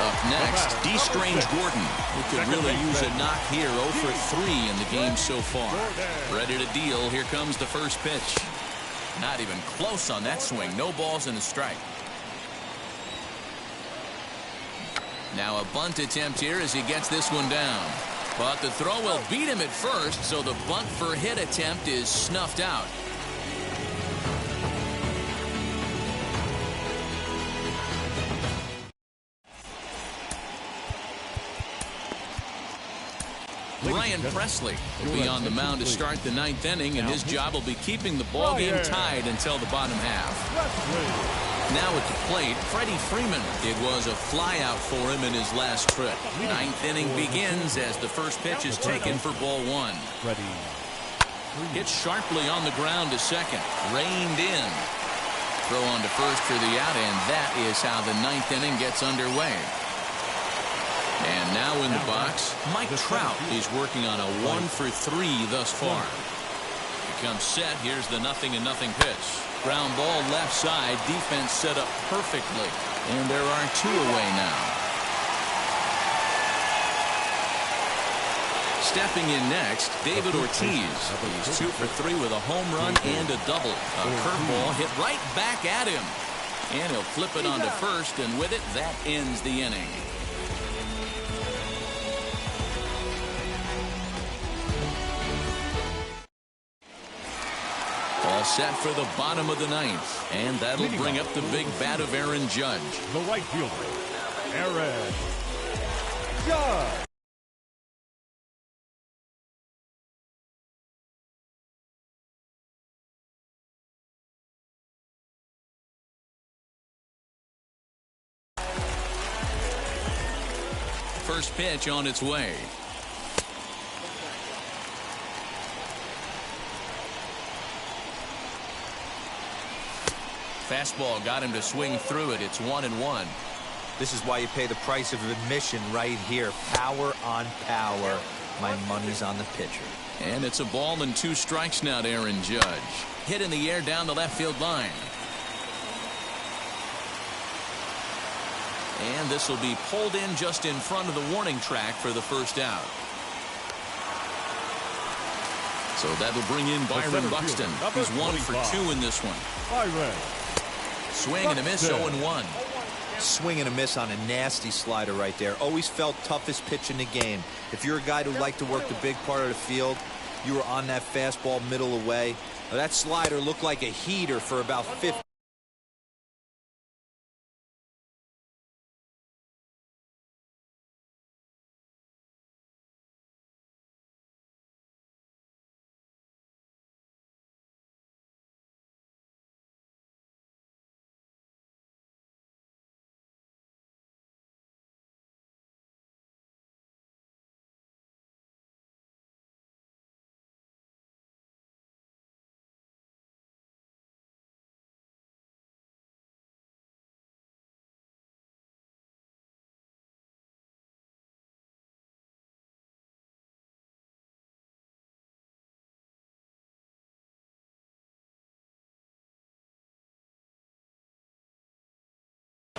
Up next, D. Strange Gordon, who could really use a knock here. 0 for 3 in the game so far. Ready to deal. Here comes the first pitch. Not even close on that swing. No balls and a strike. Now a bunt attempt here as he gets this one down. But the throw will beat him at first, so the bunt for hit attempt is snuffed out. Ryan Presley will be on the mound to start the 9th inning, and his job will be keeping the ball game tied until the bottom half. Now at the plate, Freddie Freeman. It was a flyout for him in his last trip. 9th inning begins as the first pitch is taken for ball 1. Hit sharply on the ground to second. Reined in. Throw on to first for the out, and that is how the 9th inning gets underway. And now in the box, Mike Trout is working on a 1 for 3 thus far. Becomes set. Here's the 0-0 pitch. Ground ball left side. Defense set up perfectly. And there are 2 away now. Stepping in next, David Ortiz. He's 2 for 3 with a home run and a double. A curveball hit right back at him. And he'll flip it onto first, and with it, that ends the inning. All set for the bottom of the 9th, and that'll bring up the big bat of Aaron Judge. The right fielder, Aaron Judge. First pitch on its way. Fastball got him to swing through it. It's 1-1. This is why you pay the price of admission right here. Power on power. My money's on the pitcher. And it's a ball and 2 strikes now to Aaron Judge. Hit in the air down the left field line. And this will be pulled in just in front of the warning track for the first out. So that'll bring in Byron Buxton. He's 1 for 2 in this one. Byron. Swing and a miss, 0-1. Swing and a miss on a nasty slider right there. Always felt toughest pitch in the game. If you're a guy who liked to work the big part of the field, you were on that fastball middle away. Now, that slider looked like a heater for about 50.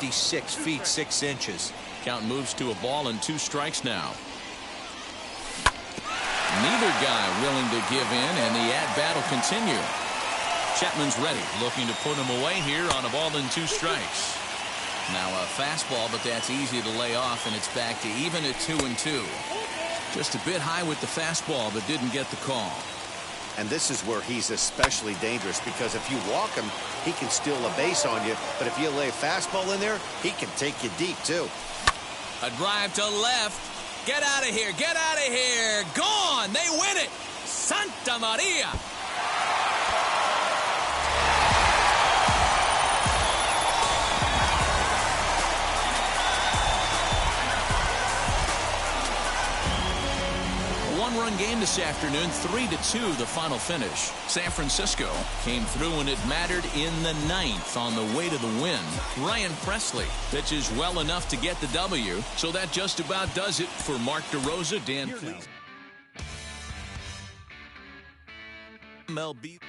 6 feet 6 inches. Count moves to a ball and 2 strikes now. Neither guy willing to give in, and the at-bat will continue. Chapman's ready, looking to put him away here on a ball and 2 strikes. Now a fastball, but that's easy to lay off, and it's back to even at 2-2. Just a bit high with the fastball, but didn't get the call. And this is where he's especially dangerous, because if you walk him, he can steal a base on you. But if you lay a fastball in there, he can take you deep, too. A drive to left. Get out of here. Get out of here. Gone. They win it. Santa Maria. One-run game this afternoon, 3-2 the final finish. San Francisco came through when it mattered in the 9th on the way to the win. Ryan Presley pitches well enough to get the W, so that just about does it for Mark DeRosa. Dan MLB.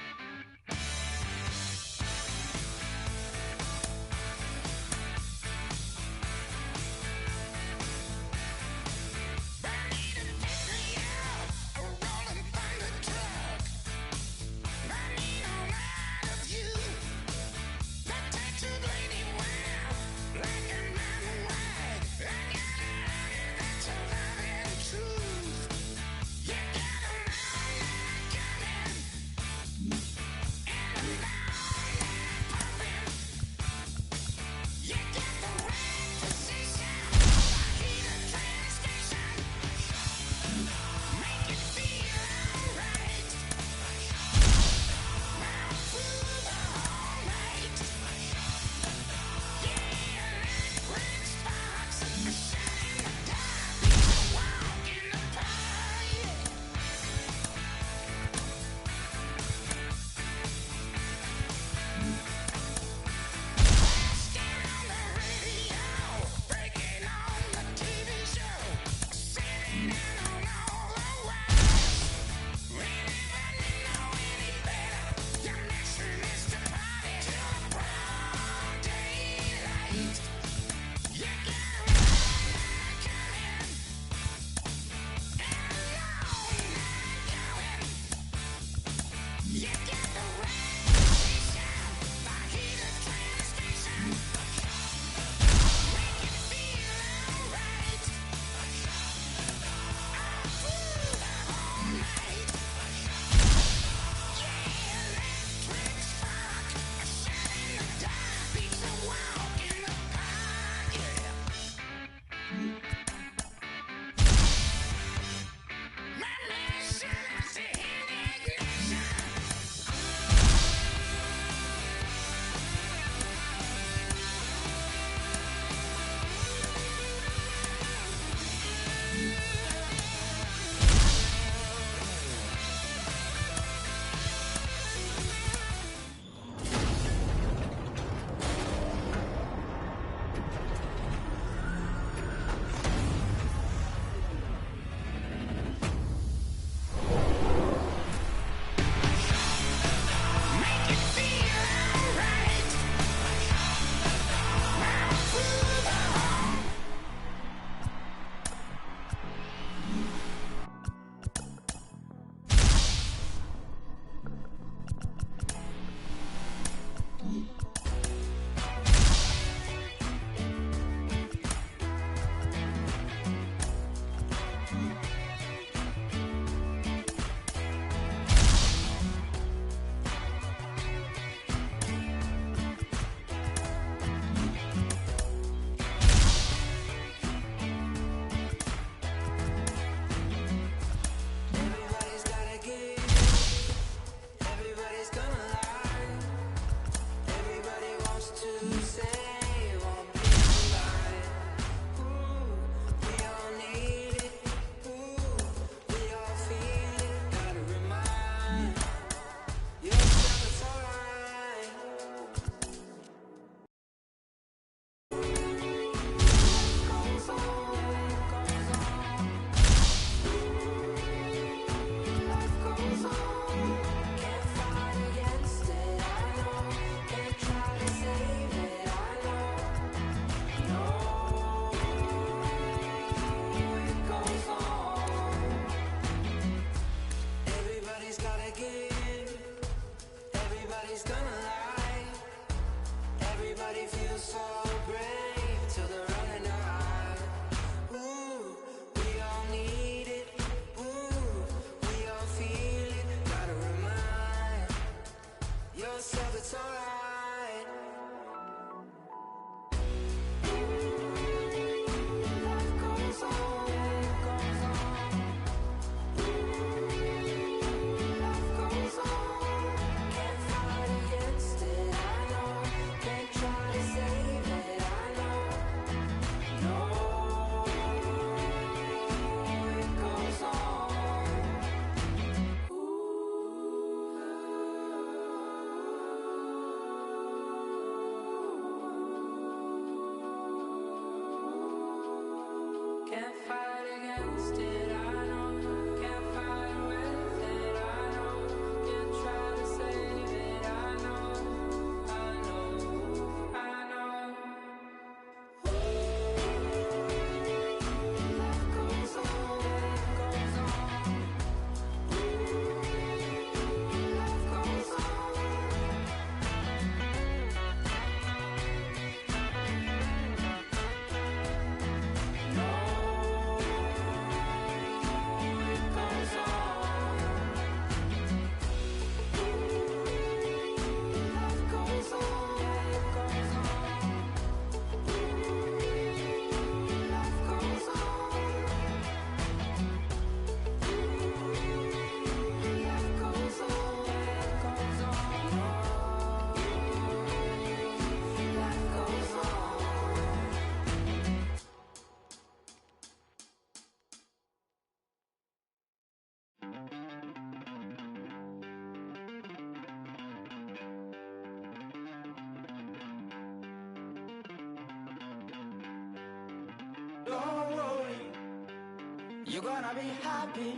You're gonna be happy.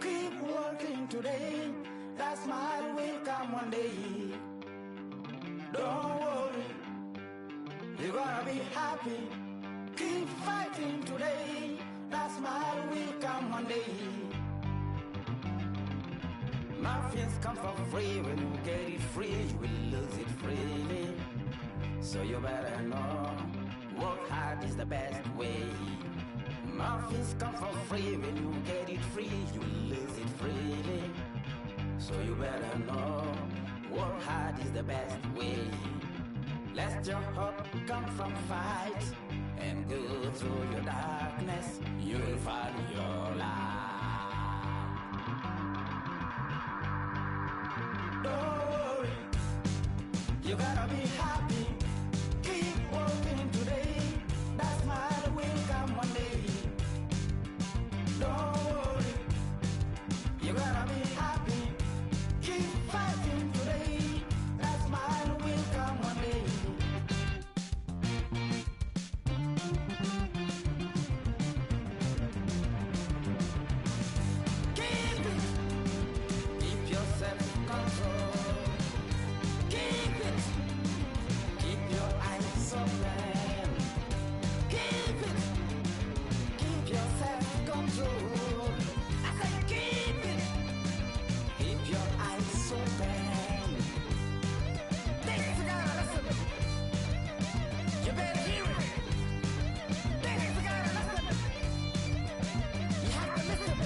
Keep working today. That smile will come one day. Don't worry. You're gonna be happy. Keep fighting today. That smile will come one day. Muffins come for free. When you get it free, you will lose it freely. So you better know, work hard is the best way. Muffins come for free. When you get it free, you will lose it freely. So you better know, work hard is the best way. Let your hope come from fight and go through your darkness. You'll find your light. Don't worry, you gotta be happy. Keep working today. That smile will come one day. Don't worry, you gotta be happy. Keep fighting today. That smile will come one day. Keep it. Keep your self-control. Keep it. Keep your eyes open. Keep it. Keep your self-control. I said keep it. Keep your eyes open. This is gotta listen. You better hear it. This is gotta listen. You have to listen.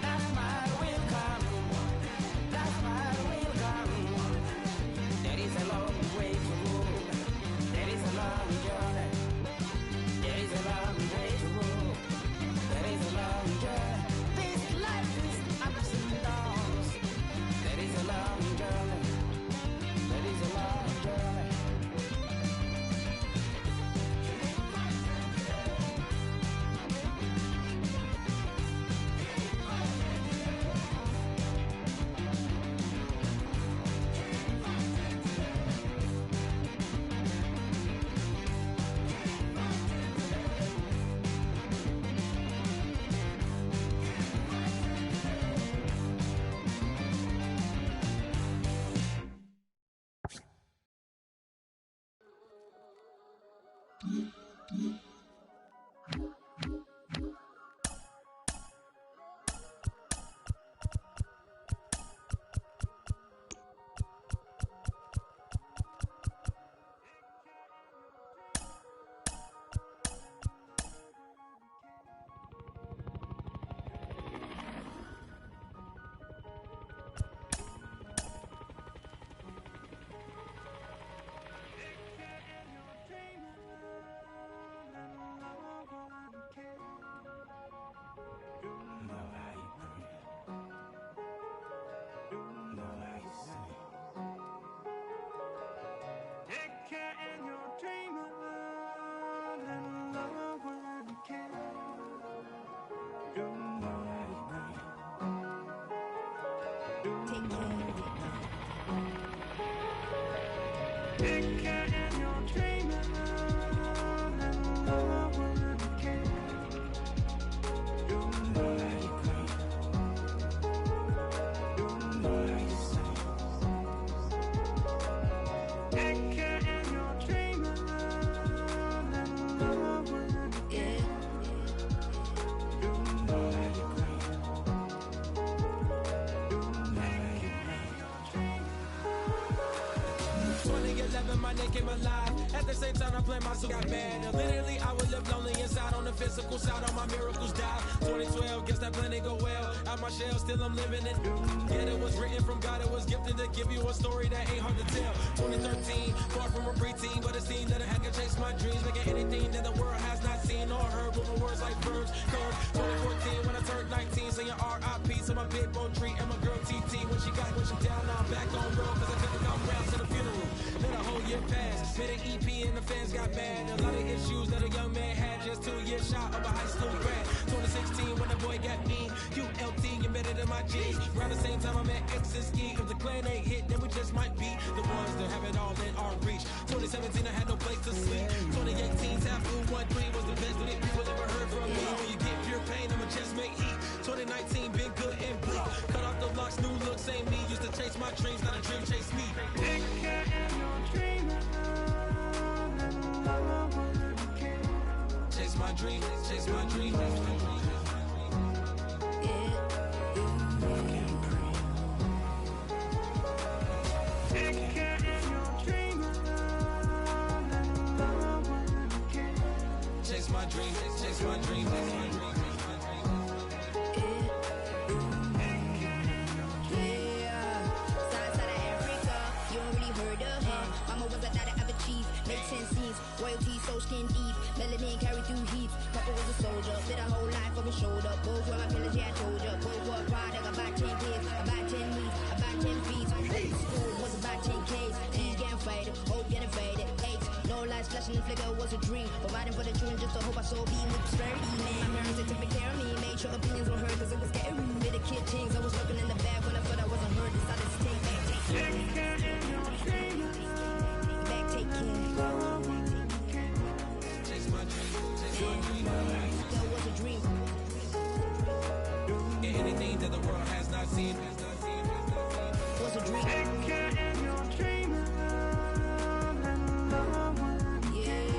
That smile will come. That smile will come. There is a long way to go. There is a long journey. There is a long way to go. There is a long journey. This life is ups and downs. There is a long journey. There is a long journey. Take care in your dream and love when you can. You know that you can. You know that you say. Take care in your dream and love when you can. You know that you can. You know that you can. 2011, my name came alive. At the same time, I played my suit got bad. And literally, I would live lonely inside. On the physical side, all my miracles died. 2012, guess that plan didn't go well. Out my shell, still I'm living it. Yeah, it was written from God. It was gifted to give you a story that ain't hard to tell. 2013, far from a preteen, but it seemed that I had to chase my dreams. Making anything that the world has not seen or heard. With my words like verbs, curves. 2014, when I turned 19, saying R.I.P. to my big bro tree and my girl TT. When she down, now I'm back on road. Cause I couldn't come round to the funeral. Let a whole year pass. Made an EP and the fans got mad. A lot of issues that a young man had. Just 2 years shot of a high school grad. 2016 when the boy got me. ULT embedded in my jeans. Around the same time, I'm at X and Ski. If the clan ain't hit, then we just might be the ones that have it all in our reach. 2017, I had no place to sleep. 2018, Taboo 1-3 was the best that people ever heard from me. When you get pure pain, I'ma just make heat. 2019, been good and bleak. Cut off the locks, new look, same me. Used to chase my dreams, not a dream chase me. Chase my dream, chase my dream. Chase my dream, chase my dream, chase my dream. Make 10 scenes, royalty so skin deep, melanin carry through heaps. Papa was a soldier, did a whole life over shoulder. Both were my pillars, yeah I told ya. Both were product, about 10 kids, about 10 weeks, about 10 feet. School was about 10 Ks, T's getting faded, hope getting faded. 8, no lights flashing and flicker was a dream. Providing for the children just to hope I saw being with sturdy man. My parents took care of me, made sure opinions were heard cause it was scary. With the kid things, I was looking in the back when I thought I wasn't heard. Decided to take back, take care. Back, take care. That was a dream. Anything that the world has not seen was a dream. Yeah.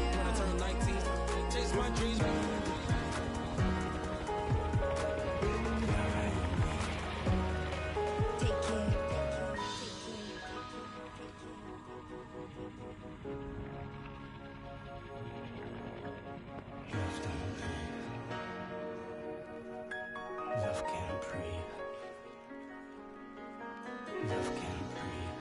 When I turned 19, chase my dreams. Take care. Love can't breathe. Love can't breathe.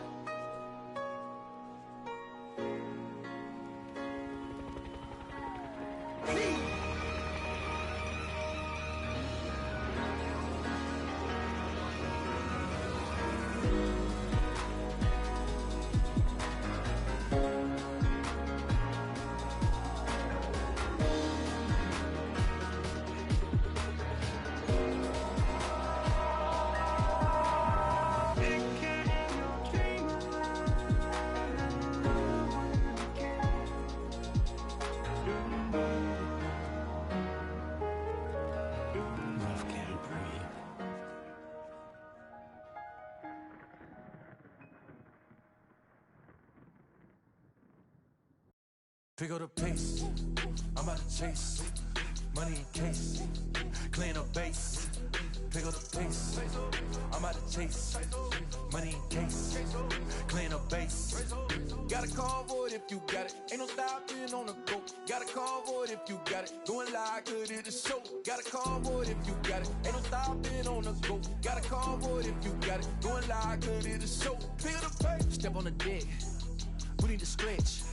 Love can't breathe. Pick up the pace, I'm about to chase. Money in case, clean up base. Pick up the pace, I'm about to chase. Money in case, clean up base. Got a convoy if you got it. Ain't no stopping on the go. Got a convoy if you got it. Going live, good at the show. Got a convoy if you got it. Ain't no stopping on the go. Got a convoy if you got it. Going live, good at the show. Pick up the pace. Step on the deck, we need to stretch.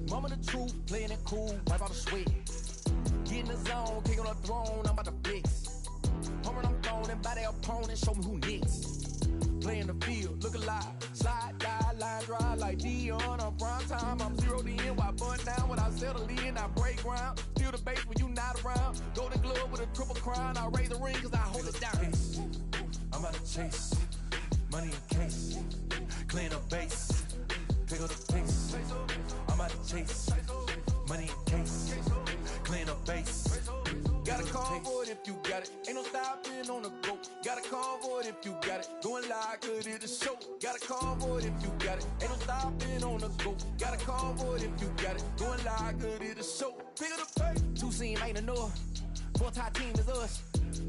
Mama the truth, playing it cool, wipe out the sweat. Get in the zone, kick on the throne, I'm about to flex. Home I'm thrown and by their opponent, show me who next. Play in the field, look alive. Slide, die, line drive like Dion on prime time. I'm zeroed in, while bun down when I settle in. I break ground, steal the base when you not around. Golden glove with a triple crown, I raise the ring cause I hold it down. I'm about to chase. Money in case, clean up base. Pick up the pace, I'm about to chase. Money in case, clean up base. Got a convoy if you got it. Ain't no stopping on the go. Got a convoy if you got it. Going live, good at the show. Got a convoy if you got it. Ain't no stopping on the go. Got a convoy if you got it. Going live, good at the show. Pick up the pace. Two team ain't enough. Four tie team is us.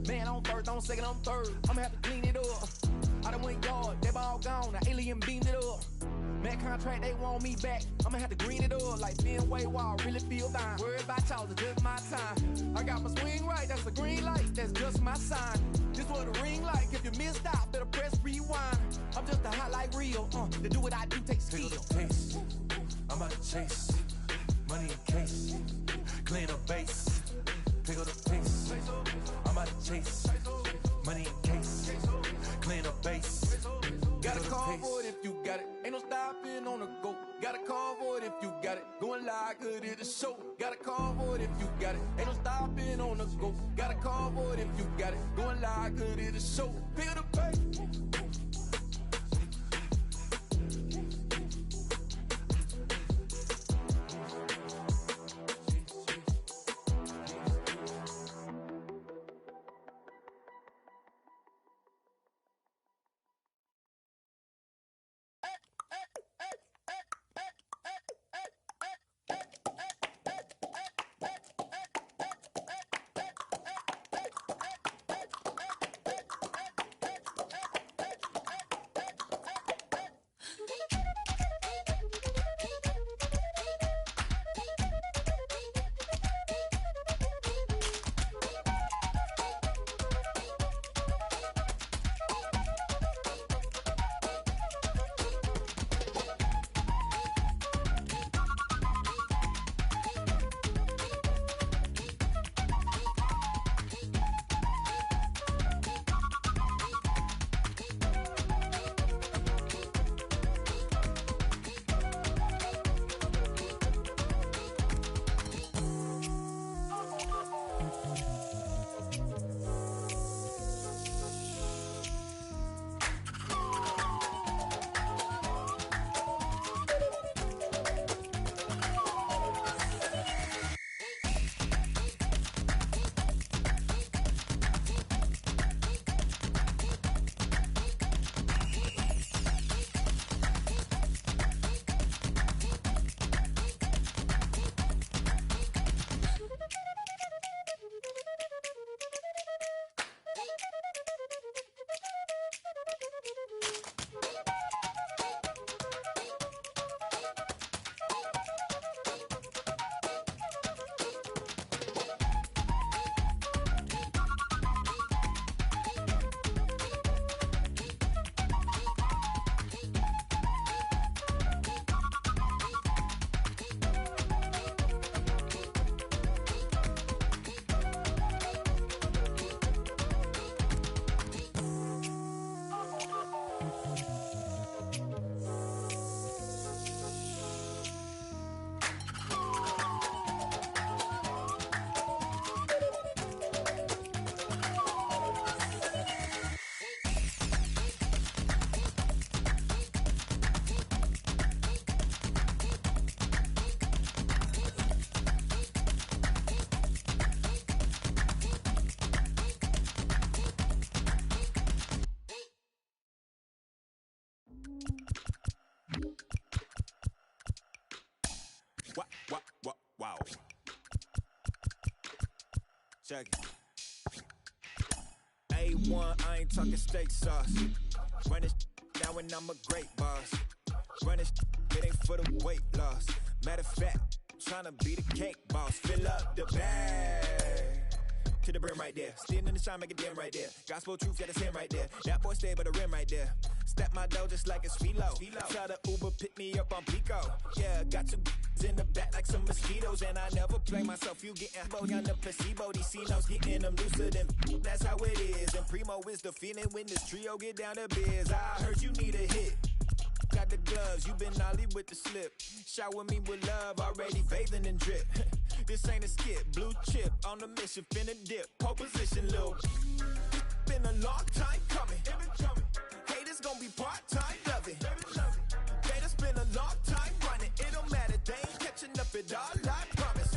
Man on first, on second, on third. I'ma have to clean it up. I done went yard, they ball gone. The alien beamed it up. Man contract, they want me back. I'ma have to green it up like Fenway Wall. Really feel fine. Worried about y'all, it's just my time. I got my swing right, that's a green light. That's just my sign. This what a ring like. If you missed out, better press rewind. I'm just a hot like Rio. To do what I do takes skill. Pick up the pace, I'm about to chase. Money in case, clean up base. Pick up the pace, I'm about to chase. Money in case, clean up base. Got a convoy if you got it. Ain't no stopping on the go. Got a convoy if you got it. Going live, good at the show. Got a convoy if you got it. Ain't no stopping on the go. Got a convoy if you got it. Going live, good at the show. Pick up the pace. Wow. Check it. A1, I ain't talking steak sauce. Run this now and I'm a great boss. Run this, it ain't for the weight loss. Matter of fact, tryna be the cake boss. Fill up the bag to the brim right there. Standing in the shine, make it dim right there. Gospel truth, yeah, that's him right there. That boy stay by the rim right there. Step my dough just like it's philo. Try to Uber, pick me up on Pico. Yeah, got two in the back like some mosquitoes. And I never play myself, you getting body on the placebo. These C-notes getting them looser than that's how it is. And Primo is the feeling when this trio get down to biz. I heard you need a hit. Got the gloves, you been ollie with the slip. Shower me with love, already bathing in drip. This ain't a skip, blue chip on the mission, finna dip. Pole position, little. Been a long time coming. Haters gonna be part-time loving. Haters been a long time running. It don't matter, they ain't catching up at all, I promise.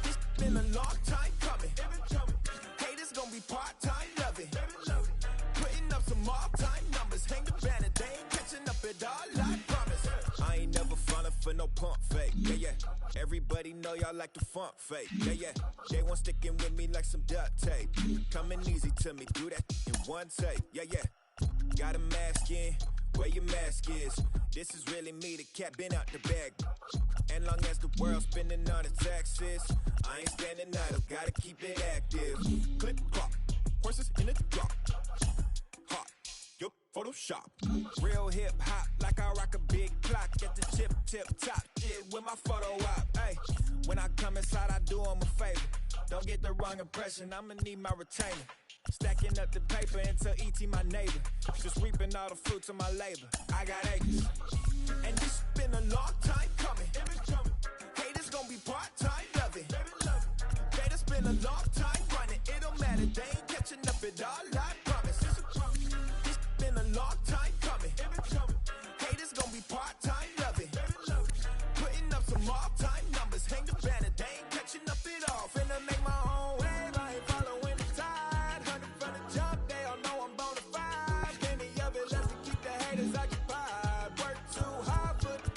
It's been a long time coming. Haters gonna be part-time loving. Putting up some all-time numbers. Hang the banner, they ain't catching up at all, I promise. I ain't never falling for no pump fake. Yeah, yeah. Everybody know y'all like the funk fake. Yeah, yeah. They want sticking with me like some duct tape. Coming easy to me, do that in one take. Yeah, yeah. Got a mask in, where your mask is. This is really me, the cat been out the bag. And long as the world's spending on the taxes, I ain't standing idle, gotta keep it active. Clip clock, horses in the drop. Hot, yup, Photoshop. Real hip hop, like I rock a big clock. Get the tip top, shit with my photo op. Hey, when I come inside, I do 'em a favor. Don't get the wrong impression, I'ma need my retainer. Stacking up the paper until E.T. my neighbor. Just reaping all the fruits of my labor. I got acres. And this been a long time coming. Haters gonna be part-time loving. Haters been a long time running. It don't matter, they ain't catching up at all, I promise. This been a long time coming. Haters gonna be part-time loving. Putting up some all-time numbers. Hang the banner, they ain't catching up at all. Finna make my own wave, I ain't following the tide. 100 from the jump, they all know I'm bona fide. Plenty of it left to keep the haters occupied. Work too hard, put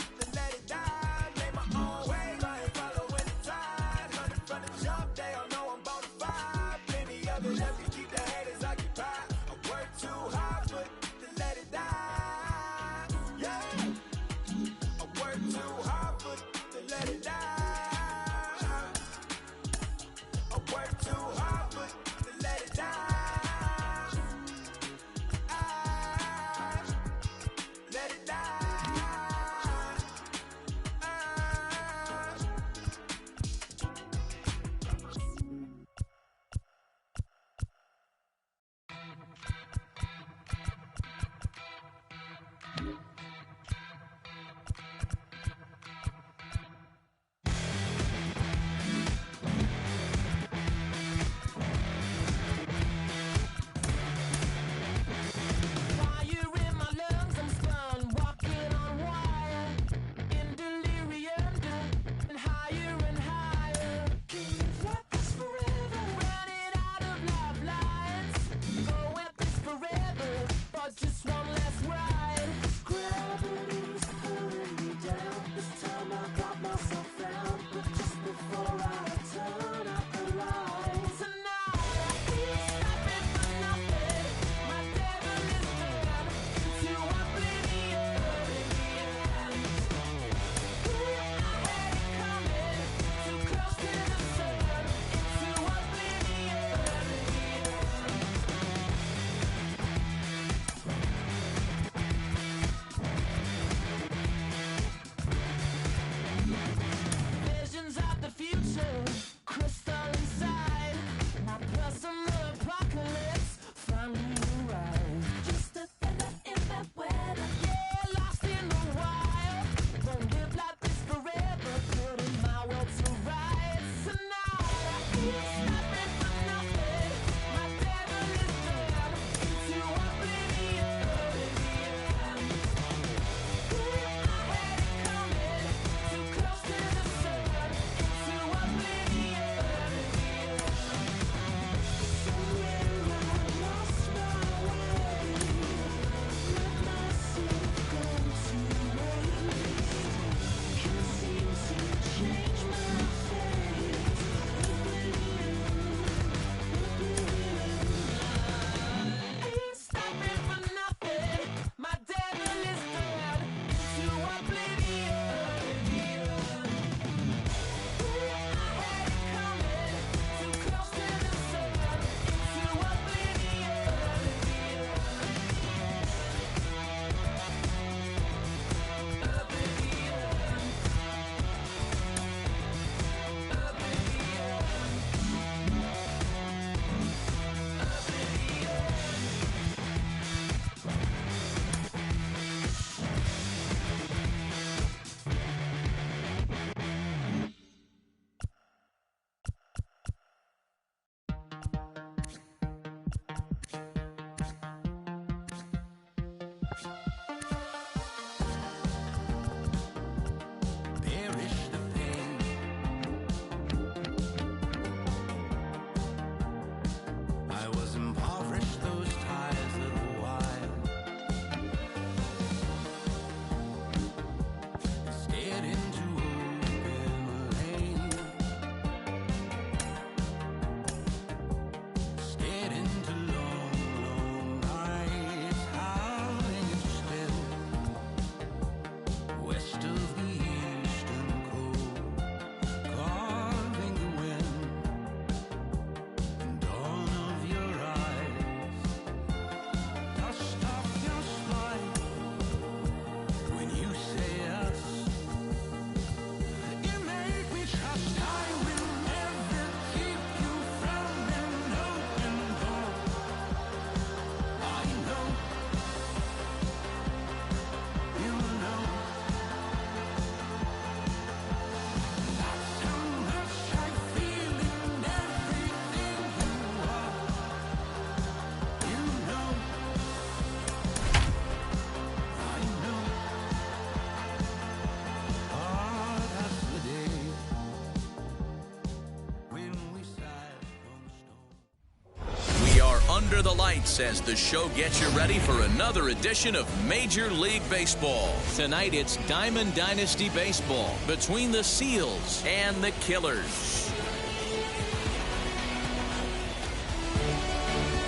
under the lights as the show gets you ready for another edition of Major League Baseball. Tonight it's Diamond Dynasty Baseball between the Seals and the Killers.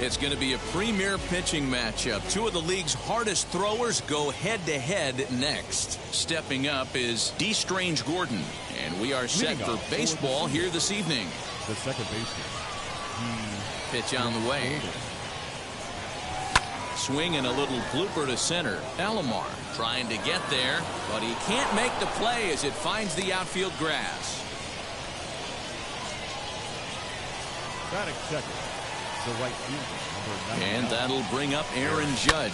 It's going to be a premier pitching matchup. Two of the league's hardest throwers go head-to-head next. Stepping up is D. Strange Gordon, and we are set for baseball here this evening. The second baseman. Pitch on the way. Swing and a little blooper to center. Alomar trying to get there, but he can't make the play as it finds the outfield grass. Batting second, the right fielder, number 9. And that'll bring up Aaron Judge.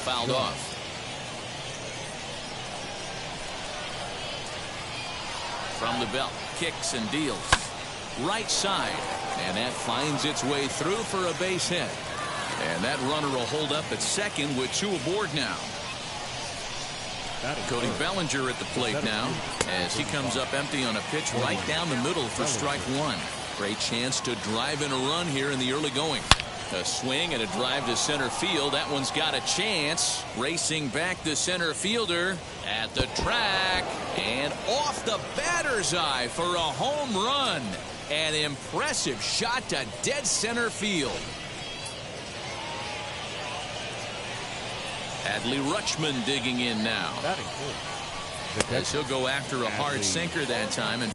Fouled off. From the belt, kicks and deals. Right side, and that finds its way through for a base hit. And that runner will hold up at second with two aboard now. Cody Bellinger at the plate now as he comes up empty on a pitch right down the middle for strike one. Great chance to drive in a run here in the early going. A swing and a drive to center field. That one's got a chance. Racing back the center fielder at the track and off the batter's eye for a home run. An impressive shot to dead center field. Adley Rutschman digging in now. As he'll go after a hard sinker that time. And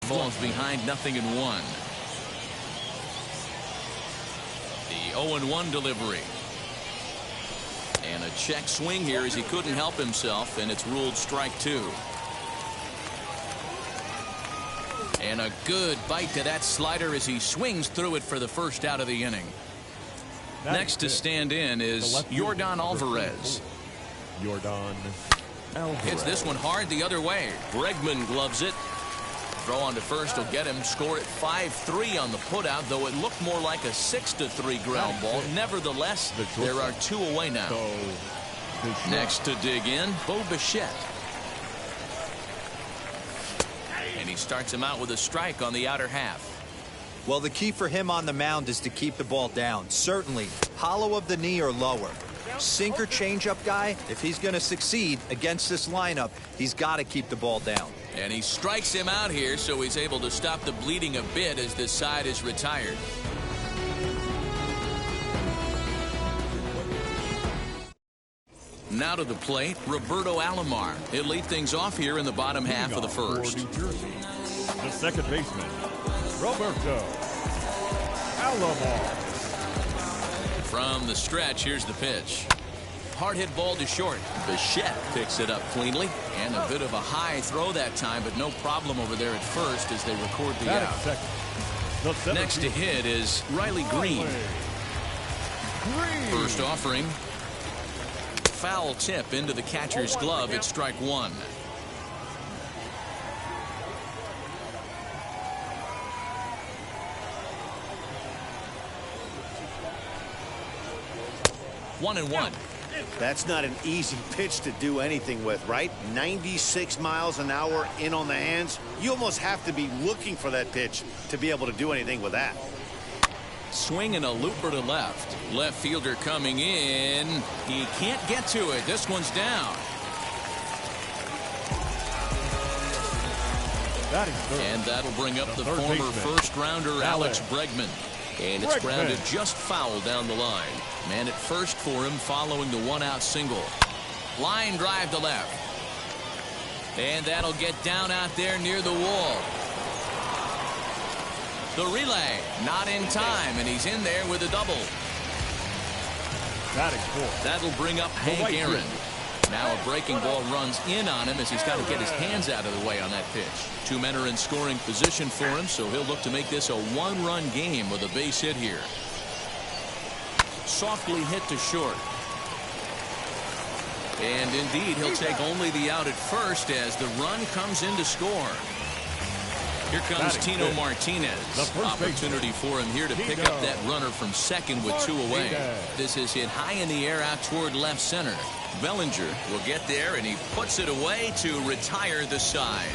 falls behind 0-1. The 0-1 delivery. And a check swing here as he couldn't help himself, and it's ruled strike two. And a good bite to that slider as he swings through it for the first out of the inning. Next to stand in is Yordan Alvarez. Yordan Alvarez. Hits this one hard the other way. Bregman gloves it. Throw on to first will get him. Score at 5-3 on the putout, though it looked more like a 6-3 ground ball. Nevertheless, there are two away now. Next to dig in, Bo Bichette. And he starts him out with a strike on the outer half. Well, the key for him on the mound is to keep the ball down. Certainly, hollow of the knee or lower. Sinker changeup guy, if he's going to succeed against this lineup, he's got to keep the ball down. And he strikes him out here, so he's able to stop the bleeding a bit as this side is retired. Now to the plate, Roberto Alomar. He'll lead things off here in the bottom half of the first. The second baseman, Roberto Alomar. From the stretch, here's the pitch. Hard hit ball to short. Bichette picks it up cleanly. And a bit of a high throw that time, but no problem over there at first as they record the out. Next to hit is Riley Green. First offering. Foul tip into the catcher's glove at strike one. One and one. That's not an easy pitch to do anything with, right? 96 miles an hour in on the hands. You almost have to be looking for that pitch to be able to do anything with that. Swing and a looper to left. Left fielder coming in. He can't get to it. This one's down. And that'll bring up the former first-rounder Alex Bregman. And it's grounded just foul down the line. Man at first for him following the one-out single. Line drive to left. And that'll get down out there near the wall. The relay not in time, and he's in there with a double. That'll bring up Hank Aaron. Now a breaking ball runs in on him as he's got to get his hands out of the way on that pitch. Two men are in scoring position for him, so he'll look to make this a one-run game with a base hit here. Softly hit to short. And indeed, he'll take only the out at first as the run comes in to score. Here comes Tino Martinez. Opportunity for him here to pick up that runner from second with two away. This is hit high in the air out toward left center. Bellinger will get there, and he puts it away to retire the side.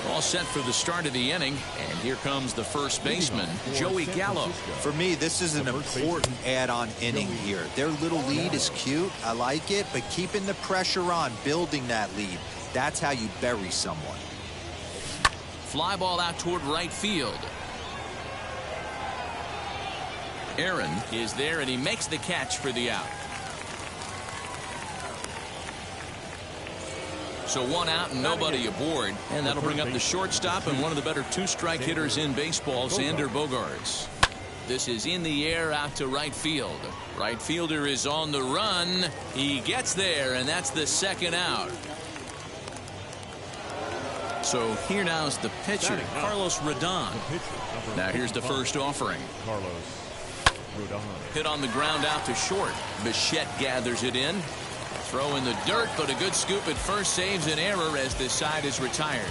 All set for the start of the inning, and here comes the first baseman, Joey Gallo. For me, this is an important add-on inning here. Their little lead is cute. I like it, but keeping the pressure on, building that lead, that's how you bury someone. Fly ball out toward right field. Aaron is there, and he makes the catch for the out. So one out and nobody aboard, and that'll bring up the shortstop and one of the better two-strike hitters in baseball, Xander Bogaerts. This is in the air out to right field. Right fielder is on the run. He gets there, and that's the second out. So here now is the pitcher, Carlos Rodon. Now here's the first offering. Hit on the ground out to short. Bichette gathers it in. Throw in the dirt, but a good scoop at first saves an error as this side is retired.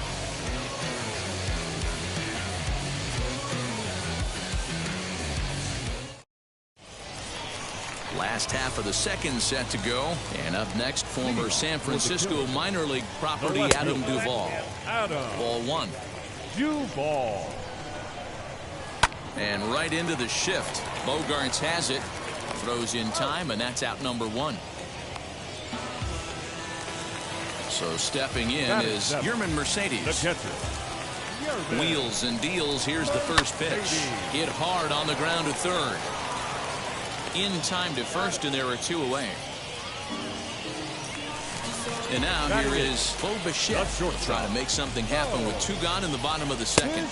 Last half of the second set to go, and up next, former San Francisco minor league property Adam Duvall. Ball one. Duvall. And right into the shift. Bogaerts has it. Throws in time, and that's out number one. So stepping in is Yerman Mercedes. Wheels and deals. Here's the first pitch. Hit hard on the ground to third. In time to first, and there are two away. And now here is Bo Bichette trying to make something happen with two gone in the bottom of the second.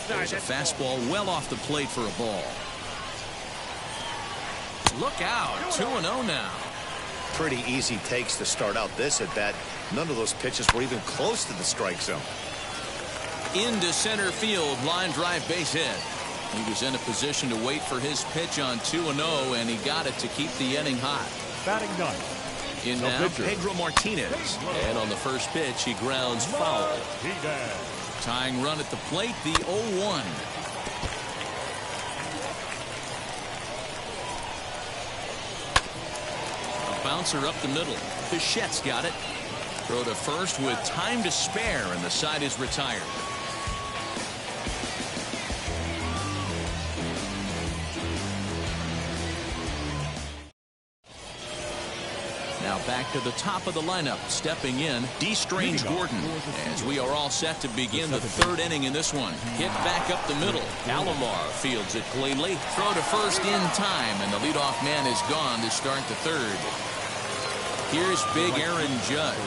There's a fastball well off the plate for a ball. Look out, 2-0 now. Pretty easy takes to start out this at bat. None of those pitches were even close to the strike zone. Into center field, line drive base hit. He was in a position to wait for his pitch on 2-0, and he got it to keep the inning hot. Batting ninth. In now, Pedro Martinez. And on the first pitch, he grounds foul. Tying run at the plate, the 0-1. Bouncer up the middle. Bichette's got it. Throw to first with time to spare, and the side is retired. Now back to the top of the lineup. Stepping in, D. Strange Gordon. As we are all set to begin the third inning in this one. Hit back up the middle. Alomar fields it cleanly. Throw to first in time, and the leadoff man is gone to start the third. Here's big Aaron Judge.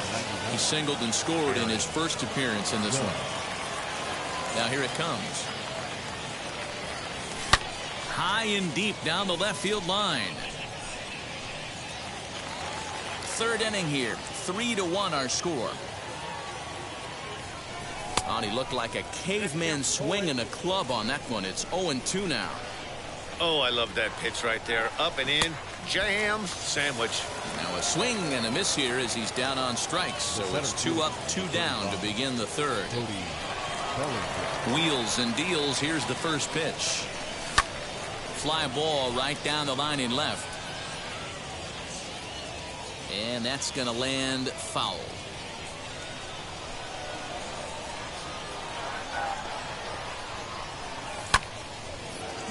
He singled and scored in his first appearance in this one. Now here it comes. High and deep down the left field line. Third inning here. 3-1 our score. Oh, he looked like a caveman swinging a club on that one. It's 0-2 now. Oh, I love that pitch right there. Up and in. Jam sandwich. Now a swing and a miss here as he's down on strikes. So it's 2 up, 2 down to begin the third. Wheels and deals. Here's the first pitch. Fly ball right down the line in left. And that's going to land foul.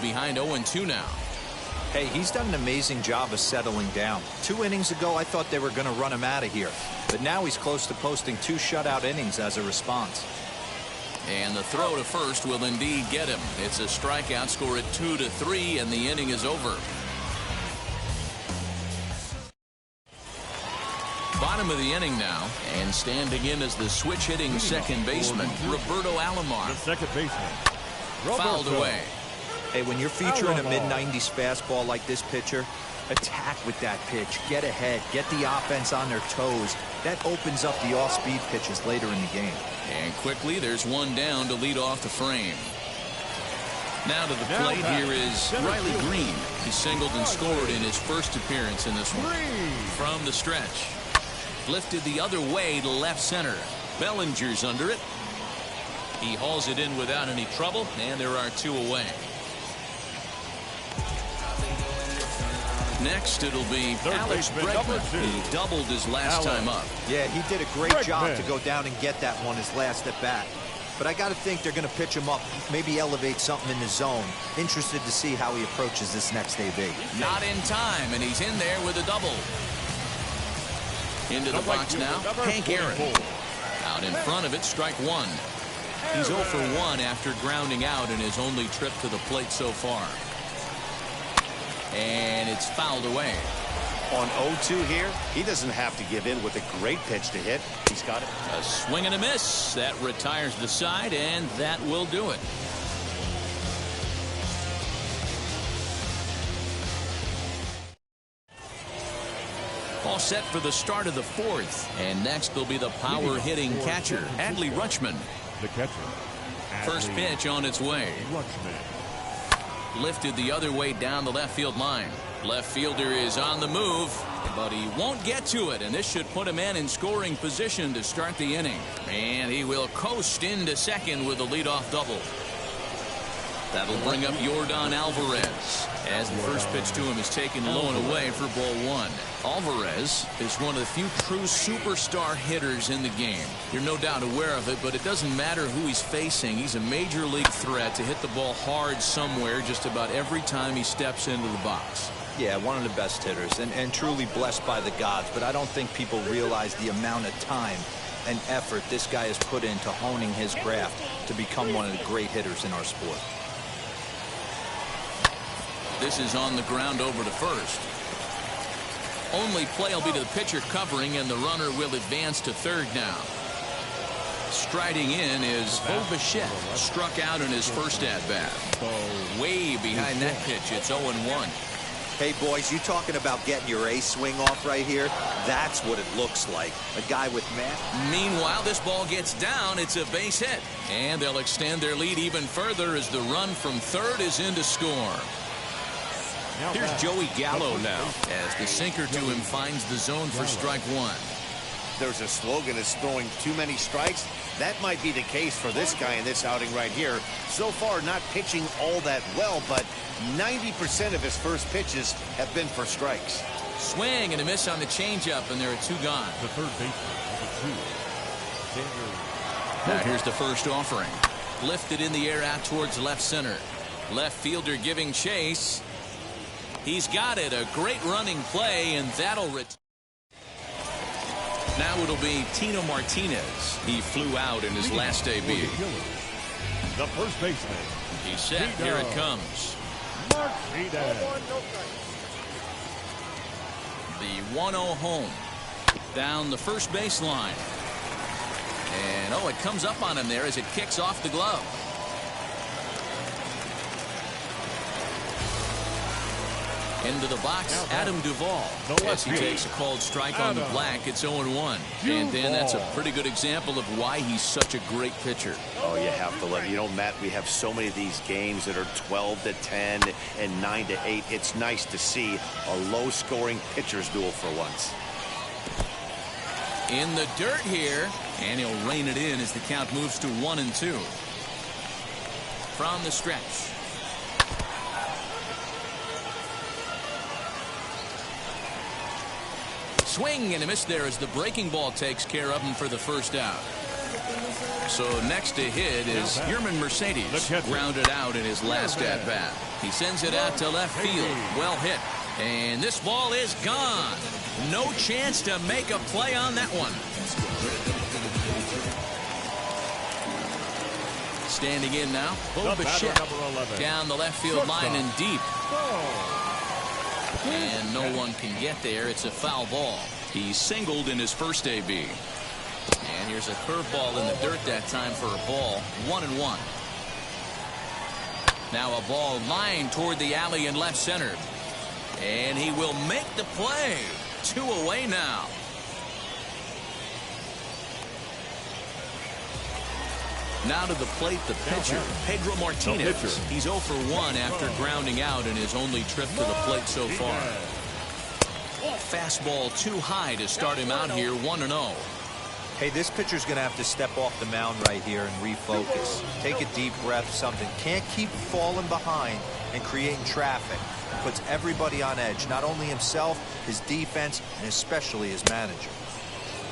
Behind 0-2 now. Hey, he's done an amazing job of settling down. 2 innings ago, I thought they were going to run him out of here. But now he's close to posting 2 shutout innings as a response. And the throw to first will indeed get him. It's a strikeout, score at 2-3, and the inning is over. Bottom of the inning now, and standing in as the switch-hitting second baseman, Roberto Alomar. The second baseman. Fouled away. Hey, when you're featuring a mid-90s fastball like this pitcher, attack with that pitch. Get ahead. Get the offense on their toes. That opens up the off-speed pitches later in the game. And quickly, there's one down to lead off the frame. Now to the plate, here is Riley Green. He singled and scored in his first appearance in this one. From the stretch. Lifted the other way to left center. Bellinger's under it. He hauls it in without any trouble, and there are 2 away. Next, it'll be Alex Bregman. He doubled his last time up. Yeah, he did a great job to go down and get that one his last at bat. But I got to think they're going to pitch him up, maybe elevate something in the zone. Interested to see how he approaches this next AB. Not in time, and he's in there with a double. Into the box now, Hank Aaron. Out in front of it, strike 1. He's 0 for 1 after grounding out in his only trip to the plate so far. And it's fouled away. On 0-2 here, he doesn't have to give in with a great pitch to hit. He's got it. A swing and a miss. That retires the side, and that will do it. All set for the start of the 4th. And next will be the power-hitting catcher, Adley Rutschman. The catcher. First pitch on its way. Lifted the other way down the left field line. Left fielder is on the move, but he won't get to it, and this should put a man in scoring position to start the inning. And he will coast into second with a leadoff double. That'll bring up Yordan Alvarez as the first pitch to him is taken low and away for ball 1. Alvarez is one of the few true superstar hitters in the game. You're no doubt aware of it, but it doesn't matter who he's facing. He's a major league threat to hit the ball hard somewhere just about every time he steps into the box. Yeah, one of the best hitters and truly blessed by the gods, but I don't think people realize the amount of time and effort this guy has put into honing his craft to become one of the great hitters in our sport. This is on the ground over to first. Only play will be to the pitcher covering, and the runner will advance to third now. Striding in is Bo Bichette, struck out in his first at-bat. Way behind that pitch, it's 0-1. Hey, boys, you talking about getting your A swing off right here? That's what it looks like. A guy with Meanwhile, this ball gets down. It's a base hit. And they'll extend their lead even further as the run from third is in to score. Here's Joey Gallo now as the sinker to him finds the zone for strike 1. There's a slogan as throwing too many strikes. That might be the case for this guy in this outing right here. So far, not pitching all that well, but 90% of his first pitches have been for strikes. Swing and a miss on the changeup, and there are 2 gone. The third baseman, number 2. Now here's the first offering. Lifted in the air out towards left center. Left fielder giving chase. He's got it. A great running play, and that'll Now it'll be Tino Martinez. He flew out in his last AB. The first baseman. He's set. Here it comes. Martinez. The 1-0 home. Down the first baseline. And, it comes up on him there as it kicks off the glove. Into the box, Adam Duvall. As he takes a called strike on the black, it's 0-1. And Dan, that's a pretty good example of why he's such a great pitcher. Oh, you have to love it. You know, Matt, we have so many of these games that are 12-10 and 9-8. It's nice to see a low-scoring pitcher's duel for once. In the dirt here, and he'll rein it in as the count moves to 1-2. From the stretch. Swing and a miss there as the breaking ball takes care of him for the first out. So next to hit is Yermin Mercedes, grounded out in his last at-bat. He sends it out to left field. Well hit. And this ball is gone. No chance to make a play on that one. Standing in now, Bo Bichette down the left field line and deep. And no one can get there. It's a foul ball. He singled in his first AB. And here's a curveball in the dirt that time for a ball. 1-1. Now a ball lined toward the alley in left center. And he will make the play. 2 away now. Now to the plate, the pitcher, Pedro Martinez. He's 0 for 1 after grounding out in his only trip to the plate so far. Fastball too high to start him out here, 1-0. Hey, this pitcher's going to have to step off the mound right here and refocus. Take a deep breath, something. Can't keep falling behind and creating traffic. Puts everybody on edge, not only himself, his defense, and especially his manager.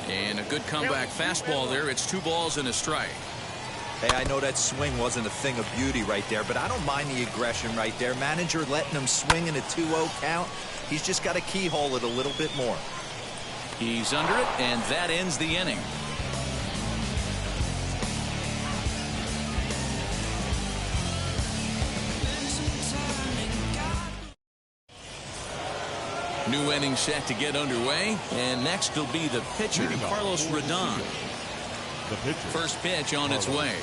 And a good comeback fastball there. It's 2 balls and a strike. Hey, I know that swing wasn't a thing of beauty right there, but I don't mind the aggression right there. Manager letting him swing in a 2-0 count. He's just got to keyhole it a little bit more. He's under it, and that ends the inning. New inning set to get underway, and next will be the pitcher, Carlos Rodon. The pitcher. First pitch on its way.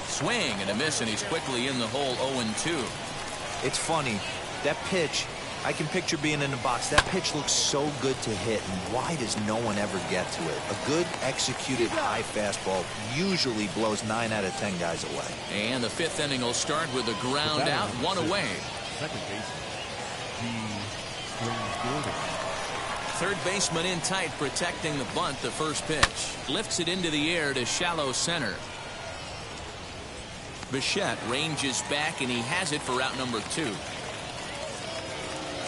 Swing and a miss, and he's quickly in the hole. 0-2. It's funny, that pitch, I can picture being in the box. That pitch looks so good to hit, and why does no one ever get to it? A good executed high fastball usually blows 9 out of 10 guys away. And the 5th inning will start with a ground out, 1 away. Second baseman, Gordon. Third baseman in tight, protecting the bunt. The first pitch lifts it into the air to shallow center. Bichette ranges back, and he has it for out number 2.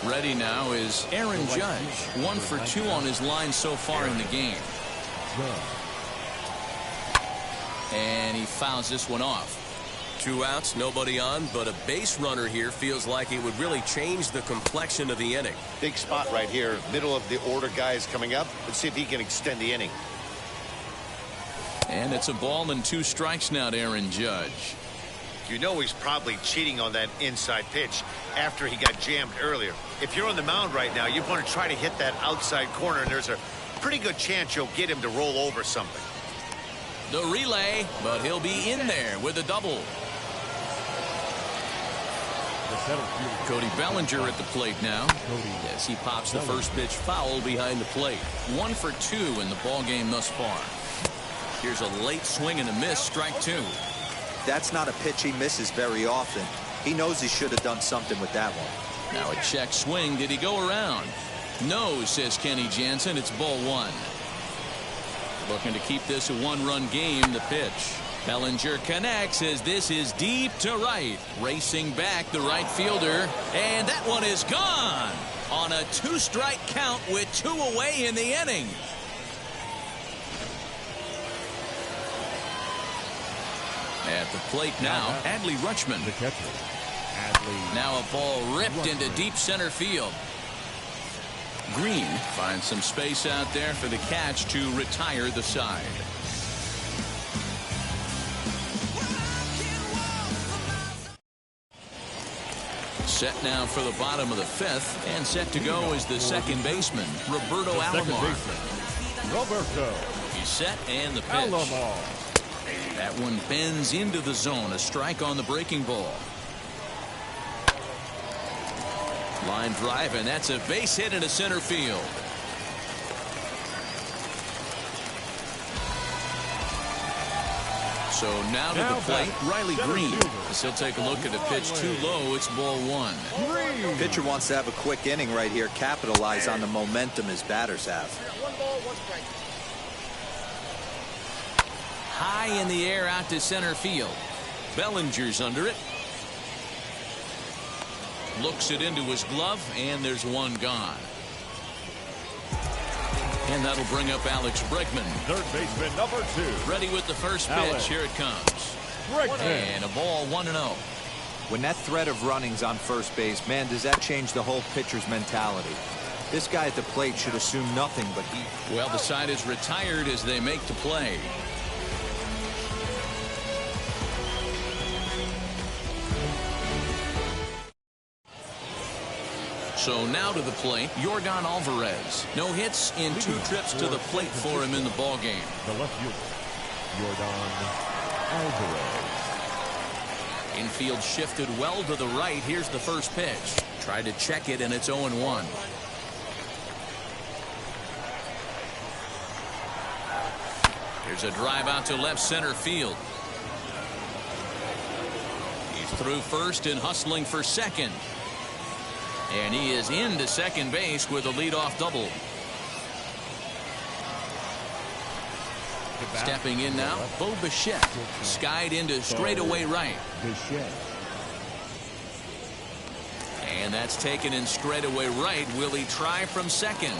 Ready now is Aaron Judge. 1 for 2 on his line so far in the game. And he fouls this one off. 2 outs, nobody on, but a base runner here feels like it would really change the complexion of the inning. Big spot right here. Middle of the order guys coming up. Let's see if he can extend the inning. And it's a ball and 2 strikes now to Aaron Judge. You know he's probably cheating on that inside pitch after he got jammed earlier. If you're on the mound right now, you want to try to hit that outside corner, and there's a pretty good chance you'll get him to roll over something. The relay, but he'll be in there with a double. Cody Bellinger at the plate now. Yes, he pops the first pitch foul behind the plate. 1 for 2 in the ball game thus far. Here's a late swing and a miss, strike 2. That's not a pitch he misses very often. He knows he should have done something with that one. Now a check swing. Did he go around? No, says Kenny Jansen. It's ball 1. Looking to keep this a 1-run game. The pitch. Bellinger connects as this is deep to right. Racing back the right fielder. And that one is gone on a 2-strike count with 2 away in the inning. At the plate now, Adley Rutschman. The catcher, Adley. Now a ball ripped into deep center field. Green finds some space out there for the catch to retire the side. Set now for the bottom of the 5th, and set to go is the second baseman, Roberto Alomar. Roberto. He's set, and the pitch. Alomar. That one bends into the zone. A strike on the breaking ball. Line drive, and that's a base hit into center field. So now to the plate, Riley Green. As he'll take a look at a pitch too low. It's ball 1. Pitcher wants to have a quick inning right here. Capitalize on the momentum his batters have. 1 ball, 1 strike. High in the air out to center field. Bellinger's under it. Looks it into his glove, and there's one gone. And that'll bring up Alex Bregman. Third baseman, number 2. Ready with the first pitch. Alex Here it comes. Bregman. And a ball, 1-0. When that threat of running's on first base, man, does that change the whole pitcher's mentality? This guy at the plate should assume nothing but heat. Well, the side is retired as they make the play. So now to the plate, Yordan Alvarez. No hits in 2 trips to the plate for him in the ballgame. The left fielder, Yordan Alvarez. Infield shifted well to the right. Here's the first pitch. Tried to check it, and it's 0-1. Here's a drive out to left center field. He's through first and hustling for second. And he is into second base with a leadoff double. Stepping in now, Bo Bichette. Skied into straightaway right. And that's taken in straightaway right. Will he try from second?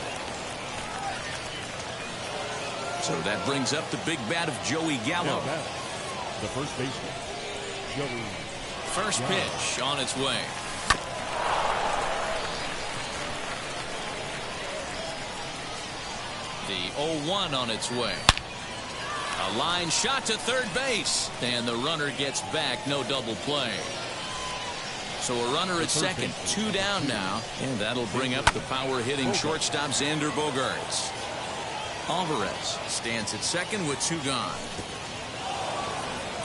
So that brings up the big bat of Joey Gallo. The first baseman, Joey. First pitch on its way. The 0-1 on its way. A line shot to third base. And the runner gets back. No double play. So a runner at second. 2 down now. And that'll bring up the power hitting shortstop Xander Bogaerts. Alvarez stands at second with 2 gone.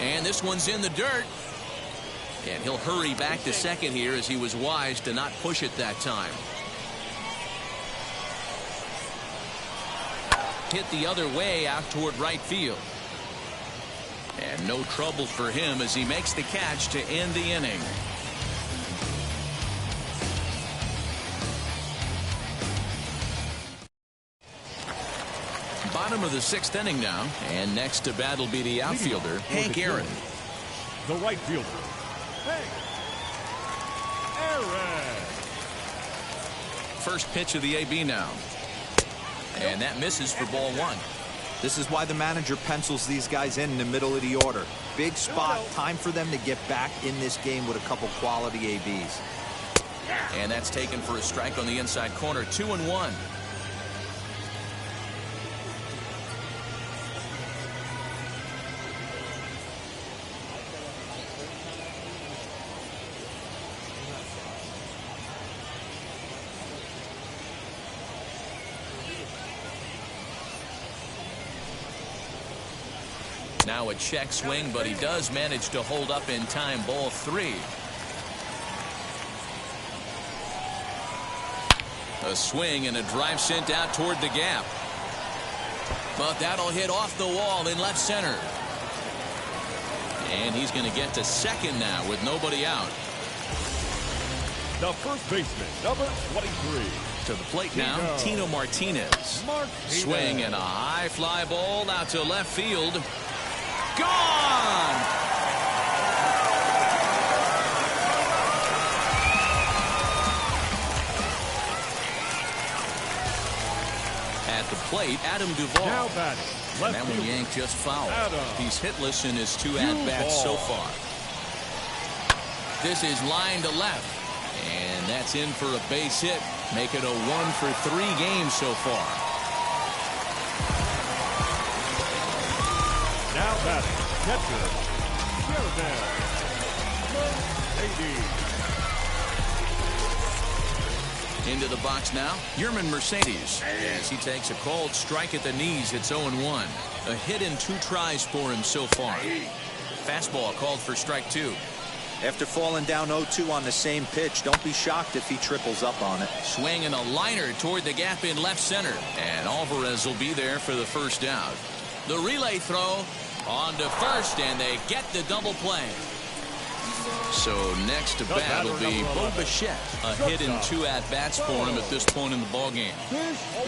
And this one's in the dirt. And he'll hurry back to second here as he was wise to not push it that time. Hit the other way out toward right field. And no trouble for him as he makes the catch to end the inning. Bottom of the 6th inning now, and next to bat will be the outfielder, Hank Aaron. The right fielder, Hank Aaron. First pitch of the AB now. And that misses for ball 1. This is why the manager pencils these guys in the middle of the order. Big spot. Time for them to get back in this game with a couple quality ABs. And that's taken for a strike on the inside corner. 2-1. Now a check swing, but he does manage to hold up in time. Ball 3. A swing and a drive sent out toward the gap. But that'll hit off the wall in left center. And he's going to get to second now with nobody out. The first baseman, number 23. To the plate now, Tino Martinez. Swing and a high fly ball out to left field. Gone! At the plate, Adam Duvall. Now batting. And that one yanked just foul. He's hitless in his 2 at-bats so far. This is line to left. And that's in for a base hit. Make it a 1 for 3 games so far. Now batting, catcher, Yordan Mercedes. Into the box now, Yermin Mercedes. As he takes a called strike at the knees, it's 0-1. A hit in 2 tries for him so far. Fastball called for strike 2. After falling down 0-2 on the same pitch, don't be shocked if he triples up on it. Swing and a liner toward the gap in left center. And Alvarez will be there for the first out. The relay throw on to first, and they get the double play. So next to bat will be Bo Bichette. A hit in 2 at-bats for him at this point in the ballgame.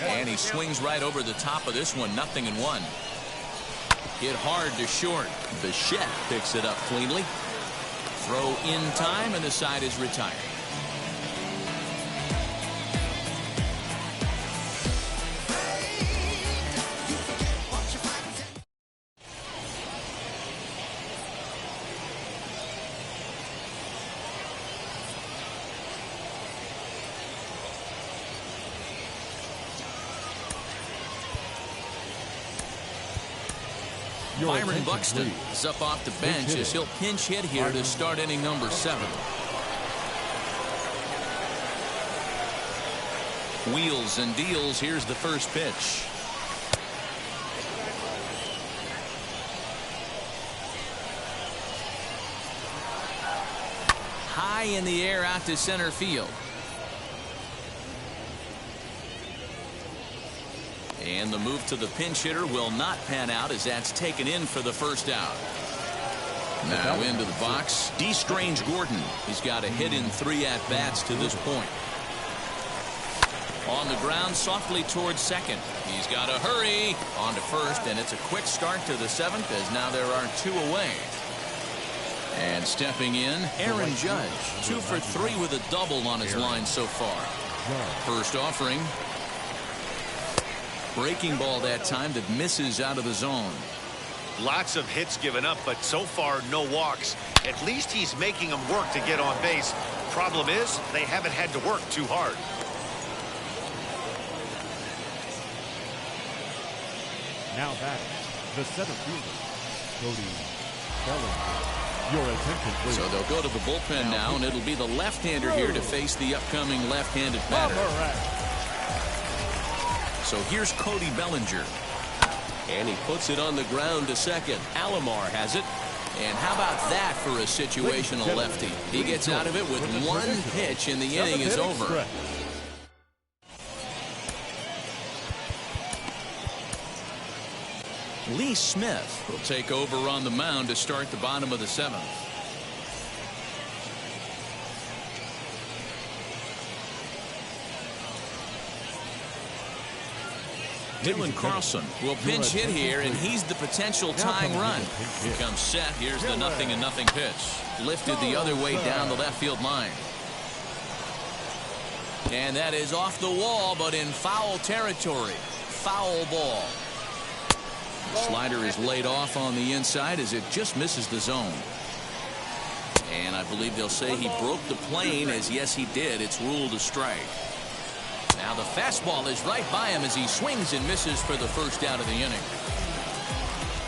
And he swings right over the top of this one, 0-1. Hit hard to short. Bichette picks it up cleanly. Throw in time, and the side is retired. Byron Buxton is up off the bench as he'll pinch hit here to start inning number 7. Wheels and deals. Here's the first pitch. High in the air out to center field. And the move to the pinch hitter will not pan out as that's taken in for the first out. Now into the box, D. Strange Gordon. He's got a hit in 3 at-bats to this point. On the ground softly towards second. He's got to hurry on to first, and it's a quick start to the 7th as now there are 2 away. And stepping in, Aaron Judge. 2 for 3 with a double on his line so far. First offering. Breaking ball that time that misses out of the zone. Lots of hits given up, but so far no walks. At least he's making them work to get on base. Problem is, they haven't had to work too hard. Now back, the center fielder, Cody Bellinger. Your attention, please. So they'll go to the bullpen now, and it'll be the left-hander here to face the upcoming left-handed batter. So here's Cody Bellinger. And he puts it on the ground to second. Alomar has it. And how about that for a situational lefty? He gets out of it with 1 pitch, and the inning is over. Lee Smith will take over on the mound to start the bottom of the 7th. Dylan Carlson will pinch hit here, and he's the potential tying run. He comes set. Here's the 0-0 pitch. Lifted the other way down the left field line. And that is off the wall, but in foul territory. Foul ball. The slider is laid off on the inside as it just misses the zone. And I believe they'll say he broke the plane, as yes he did. It's ruled a strike. Now the fastball is right by him as he swings and misses for the first out of the inning.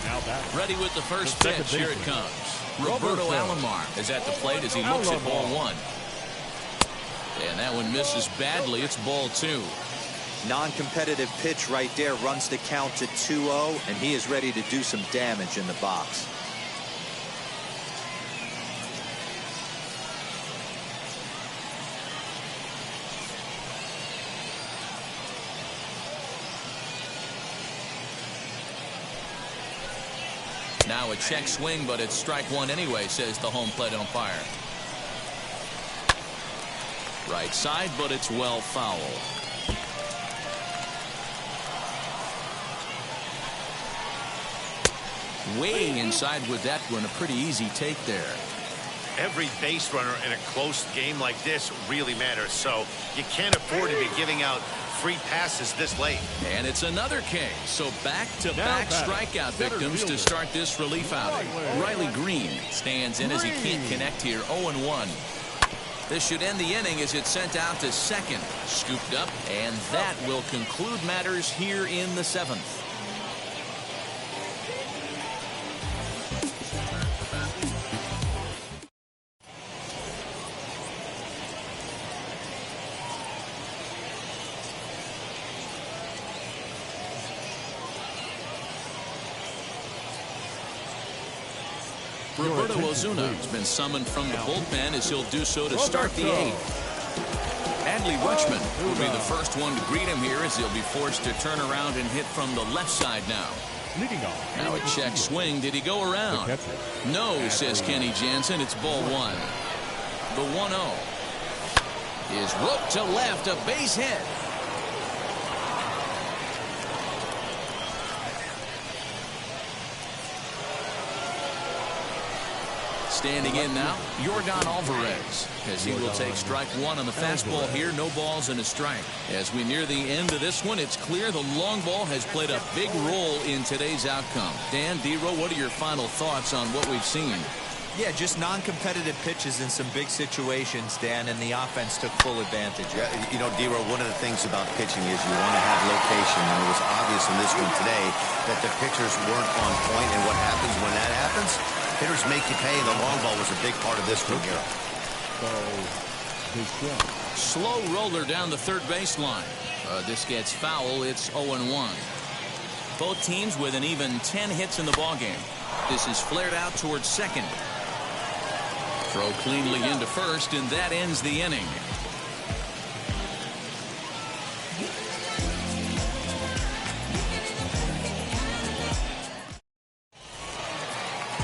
Now back. Ready with the first pitch. Here it comes. Roberto Alomar is at the plate as he looks at ball 1. And that one misses badly. It's ball 2. Non-competitive pitch right there, runs the count to 2-0, and he is ready to do some damage in the box. Now a check swing, but it's strike 1 anyway, says the home plate umpire. Right side, but it's well foul. Way inside with that one. A pretty easy take there. Every base runner in a close game like this really matters, so you can't afford to be giving out free passes this late. And it's another case. So back-to-back strikeout victims to start this relief outing. Riley Green stands in as he can't connect here. 0-1. This should end the inning as it's sent out to second. Scooped up, and that will conclude matters here in the 7th. Roberto Ozuna has been summoned from the bullpen as he'll do so to start the 8th. Adley Rutschman will be the first one to greet him here as he'll be forced to turn around and hit from the left side now. Now a check swing. Did he go around? No, says Kenny Jansen. It's ball 1. The 1-0 is roped to left. A base hit. Standing in now, Yordan Alvarez, as he will take strike 1 on the fastball here. No balls and a strike. As we near the end of this one, it's clear the long ball has played a big role in today's outcome. Dan, D-Row, what are your final thoughts on what we've seen? Yeah, just non-competitive pitches in some big situations, Dan, and the offense took full advantage. Yeah, you know, D-Row, one of the things about pitching is you want to have location, and it was obvious in this one today that the pitchers weren't on point, and what happens when that happens? Hitters make you pay, and the long ball was a big part of this one here. Slow roller down the third baseline. This gets foul. It's 0-1. Both teams with an even 10 hits in the ballgame. This is flared out towards second. Throw cleanly into first, and that ends the inning.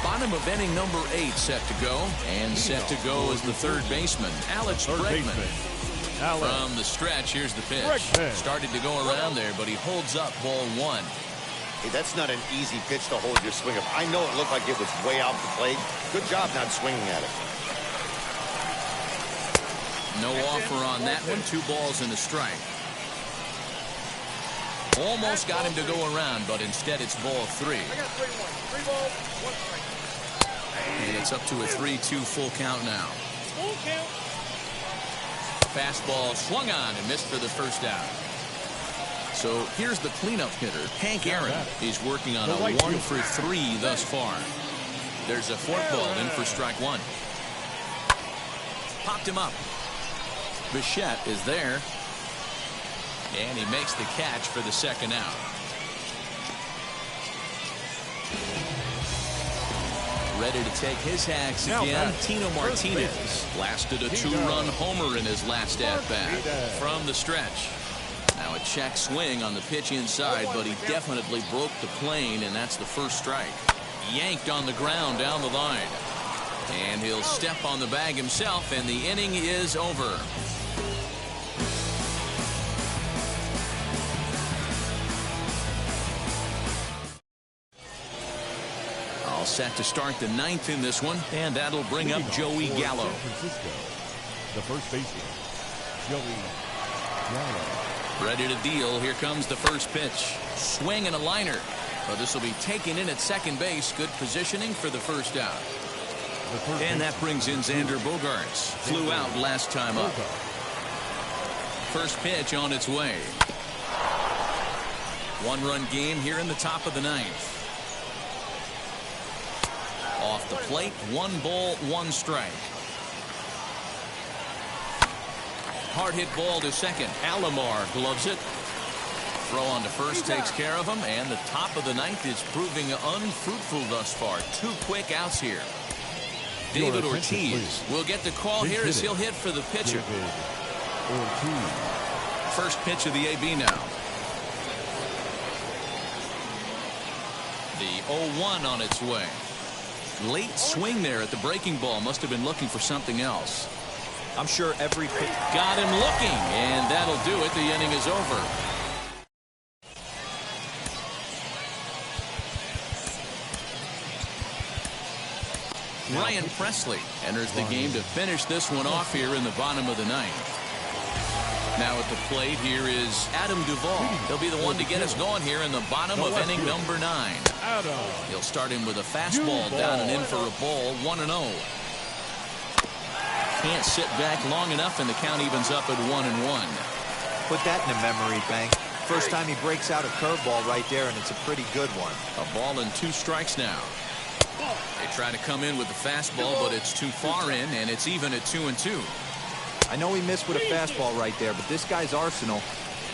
Bottom of inning number 8 set to go. And set to go is the third baseman, Alex Bregman. From the stretch, here's the pitch. Started to go around there, but he holds up ball 1. Hey, that's not an easy pitch to hold your swing of. I know it looked like it was way off the plate. Good job not swinging at it. No offer on that one. 2 balls and a strike. Almost got him to go around, but instead it's ball 3. And it's up to a 3-2 full count now. Fastball swung on and missed for the first out. So here's the cleanup hitter, Hank Aaron. He's working on a 1 for 3 thus far. There's a forkball in for strike 1. Popped him up. Bichette is there. And he makes the catch for the second out. Ready to take his hacks again. Tino Martinez blasted a 2-run homer in his last at-bat from the stretch. Now a check swing on the pitch inside, but he definitely broke the plane, and that's the first strike. Yanked on the ground down the line. And he'll step on the bag himself, and the inning is over. All set to start the 9th in this one, and that'll bring up Joey Gallo. The first baseman, Joey Gallo. Ready to deal. Here comes the first pitch. Swing and a liner. Well, this will be taken in at second base. Good positioning for the first out. And that brings in Xander Bogaerts. Flew out last time up. First pitch on its way. 1-run game here in the top of the 9th. Off the plate, 1 ball, 1 strike. Hard hit ball to second. Alomar gloves it. Throw on to first takes care of him, and the top of the 9th is proving unfruitful thus far. 2 quick outs here. David Ortiz will get the call here as he'll hit for the pitcher. First pitch of the AB now. The 0-1 on its way. Late swing there at the breaking ball. Must have been looking for something else. I'm sure every pitch got him looking, and that'll do it. The inning is over. Ryan Presley enters the game to finish this one off here in the bottom of the 9th. Now at the plate here is Adam Duvall. He'll be the one to get us going here in the bottom of inning number 9. He'll start him with a fastball down and in for a ball. 1-0. Can't sit back long enough, and the count evens up at 1-1. Put that in a memory bank. First time he breaks out a curveball right there, and it's a pretty good one. A ball and 2 strikes now. They try to come in with the fastball, but it's too far in, and it's even at 2-2. I know he missed with a fastball right there, but this guy's arsenal,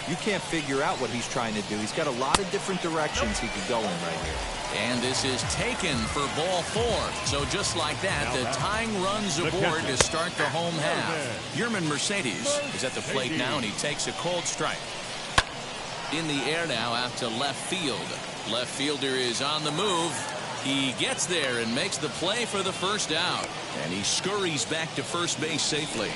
you can't figure out what he's trying to do. He's got a lot of different directions he could go in right here. And this is taken for ball 4. So just like that, the tying runs aboard to start the home half. Yerman Mercedes is at the plate now, and he takes a cold strike. In the air now out to left field. Left fielder is on the move. He gets there and makes the play for the first out. And he scurries back to first base safely.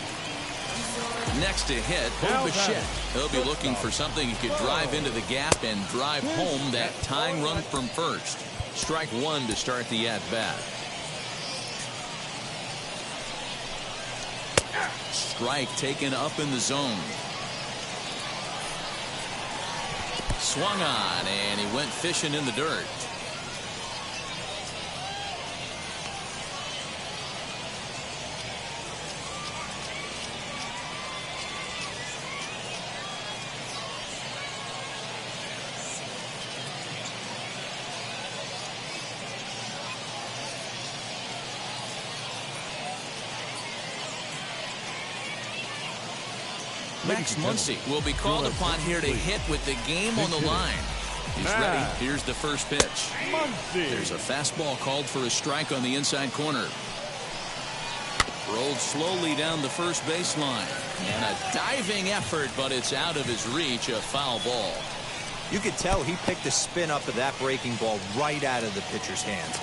Next to hit, Bo Bichette. He'll be looking for something he could drive into the gap and drive home that tying run from first. Strike 1 to start the at-bat. Strike taken up in the zone. Swung on, and he went fishing in the dirt. Max Muncy will be called upon here to hit with the game on the line. He's ready. Here's the first pitch. There's a fastball called for a strike on the inside corner. Rolled slowly down the first baseline. And a diving effort, but it's out of his reach, a foul ball. You could tell he picked the spin up of that breaking ball right out of the pitcher's hands.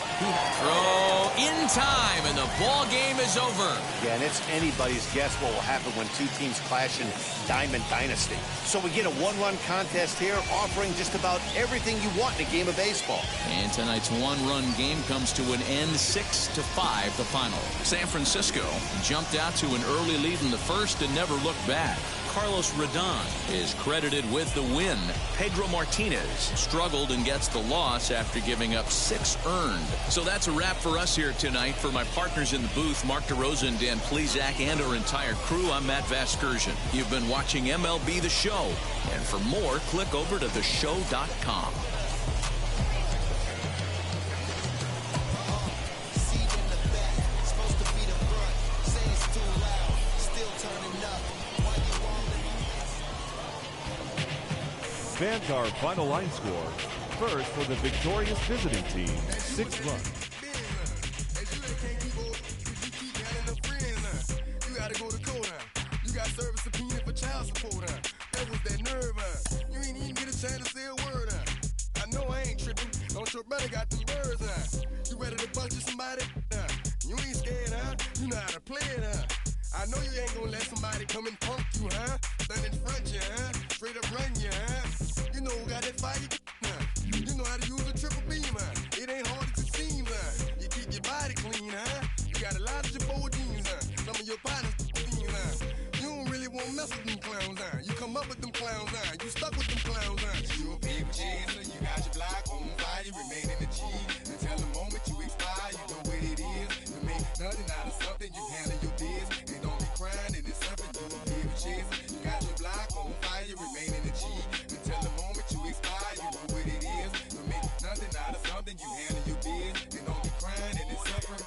Throw in time, and the ball game is over. Yeah, and it's anybody's guess what will happen when two teams clash in Diamond Dynasty. So we get a one-run contest here, offering just about everything you want in a game of baseball. And tonight's one-run game comes to an end, 6-5, the final. San Francisco jumped out to an early lead in the first and never looked back. Carlos Rodon is credited with the win. Pedro Martinez struggled and gets the loss after giving up 6 earned. So that's a wrap for us here tonight. For my partners in the booth, Mark DeRosa and Dan Plesac, and our entire crew, I'm Matt Vasgersian. You've been watching MLB The Show. And for more, click over to theshow.com. Fans, our final line score. First for the victorious visiting team, 6 runs. You gotta go to court, You got service subpoena for child support, That was that nerve, You ain't even get a chance to say a word, I know I ain't tripping. Don't your brother got them birds, You ready to bust you somebody, You ain't scared, You know how to play it, I know you ain't gonna let somebody come and punk you, Stand in front you, Straight up run you, You know who got that fire, You know how to use a triple beam, It ain't hard as it seems, You keep your body clean, You got a lot of your bold jeans, Some of your partners, You don't really want to mess with them clowns, You come up with them clowns, You stuck with them clowns, You a people chaser, you got your block on fire, you remain in the G. Until the moment you expire, you know what it is. You make nothing out of something, you handle your biz. And don't be crying, and it's something you a people chaser. You got your block on fire, you remain in the G. Until the moment you expire, you know what it is. You make nothing out of something, you handle your biz. And don't be crying, and it's suffering.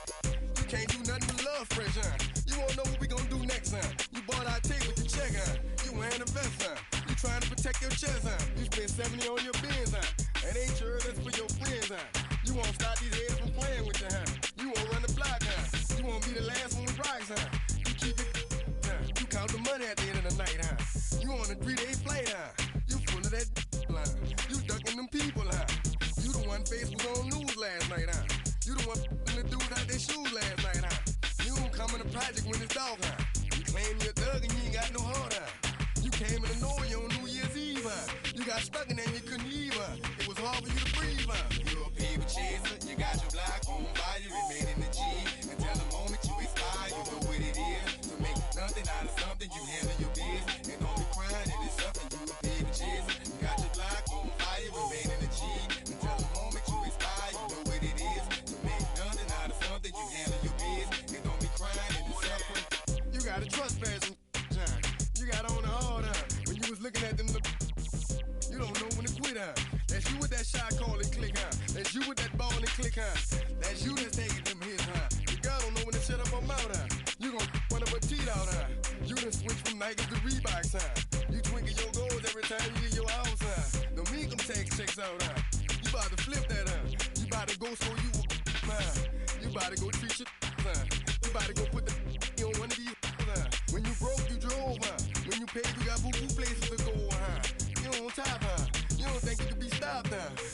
You can't do nothing but love fresh, You won't know what we gonna do next, You bought our tape with your check, You wearing a vest, You trying to protect your chest, You spent 70 on your bins, And ain't sure that's for your friends, You won't stop these heads from playing with you, You won't run the block, You won't be the last one with rocks, You keep it, You count the money at the end of the night, You on a 3-day flight, You full of that line. You ducking them people, You the one face was on news last night, You the one the dudes out their shoes last night, You don't come in a project when it's dog, You claim you're a thug and you ain't got no heart, You came in the Norway on New Year's Eve, You got stuck and then you couldn't leave, It was hard for you to breathe, You a people chaser, you got your block on fire, you remain in the G. Until the moment you expire, you know what it is. To make nothing out of something, you handle your biz. And don't be crying, it is something, you a people chaser. You got your block on fire, you remain in the G. Until the moment you expire, you know what it is. To make nothing out of something, you handle your biz. And don't be crying, it is suffering. You got a trespass, You got on the hard, When you was looking at them, you don't know when to quit, That's you with that shot call and click, That's you with that ball and click, That's you that's taking them hits, The girl don't know when to shut up her mouth, You gon' run up her teeth out, You done switch from Nike to Reeboks, You twinkle your goals every time you leave your house, Don't mean them tax checks out, You bout to flip that, You bout to go so you You bout to go treat your You bout to go put the on one of these, When you broke, you drove, When you paid, you got boo-boo places to go, You on top, You don't think you can be stopped,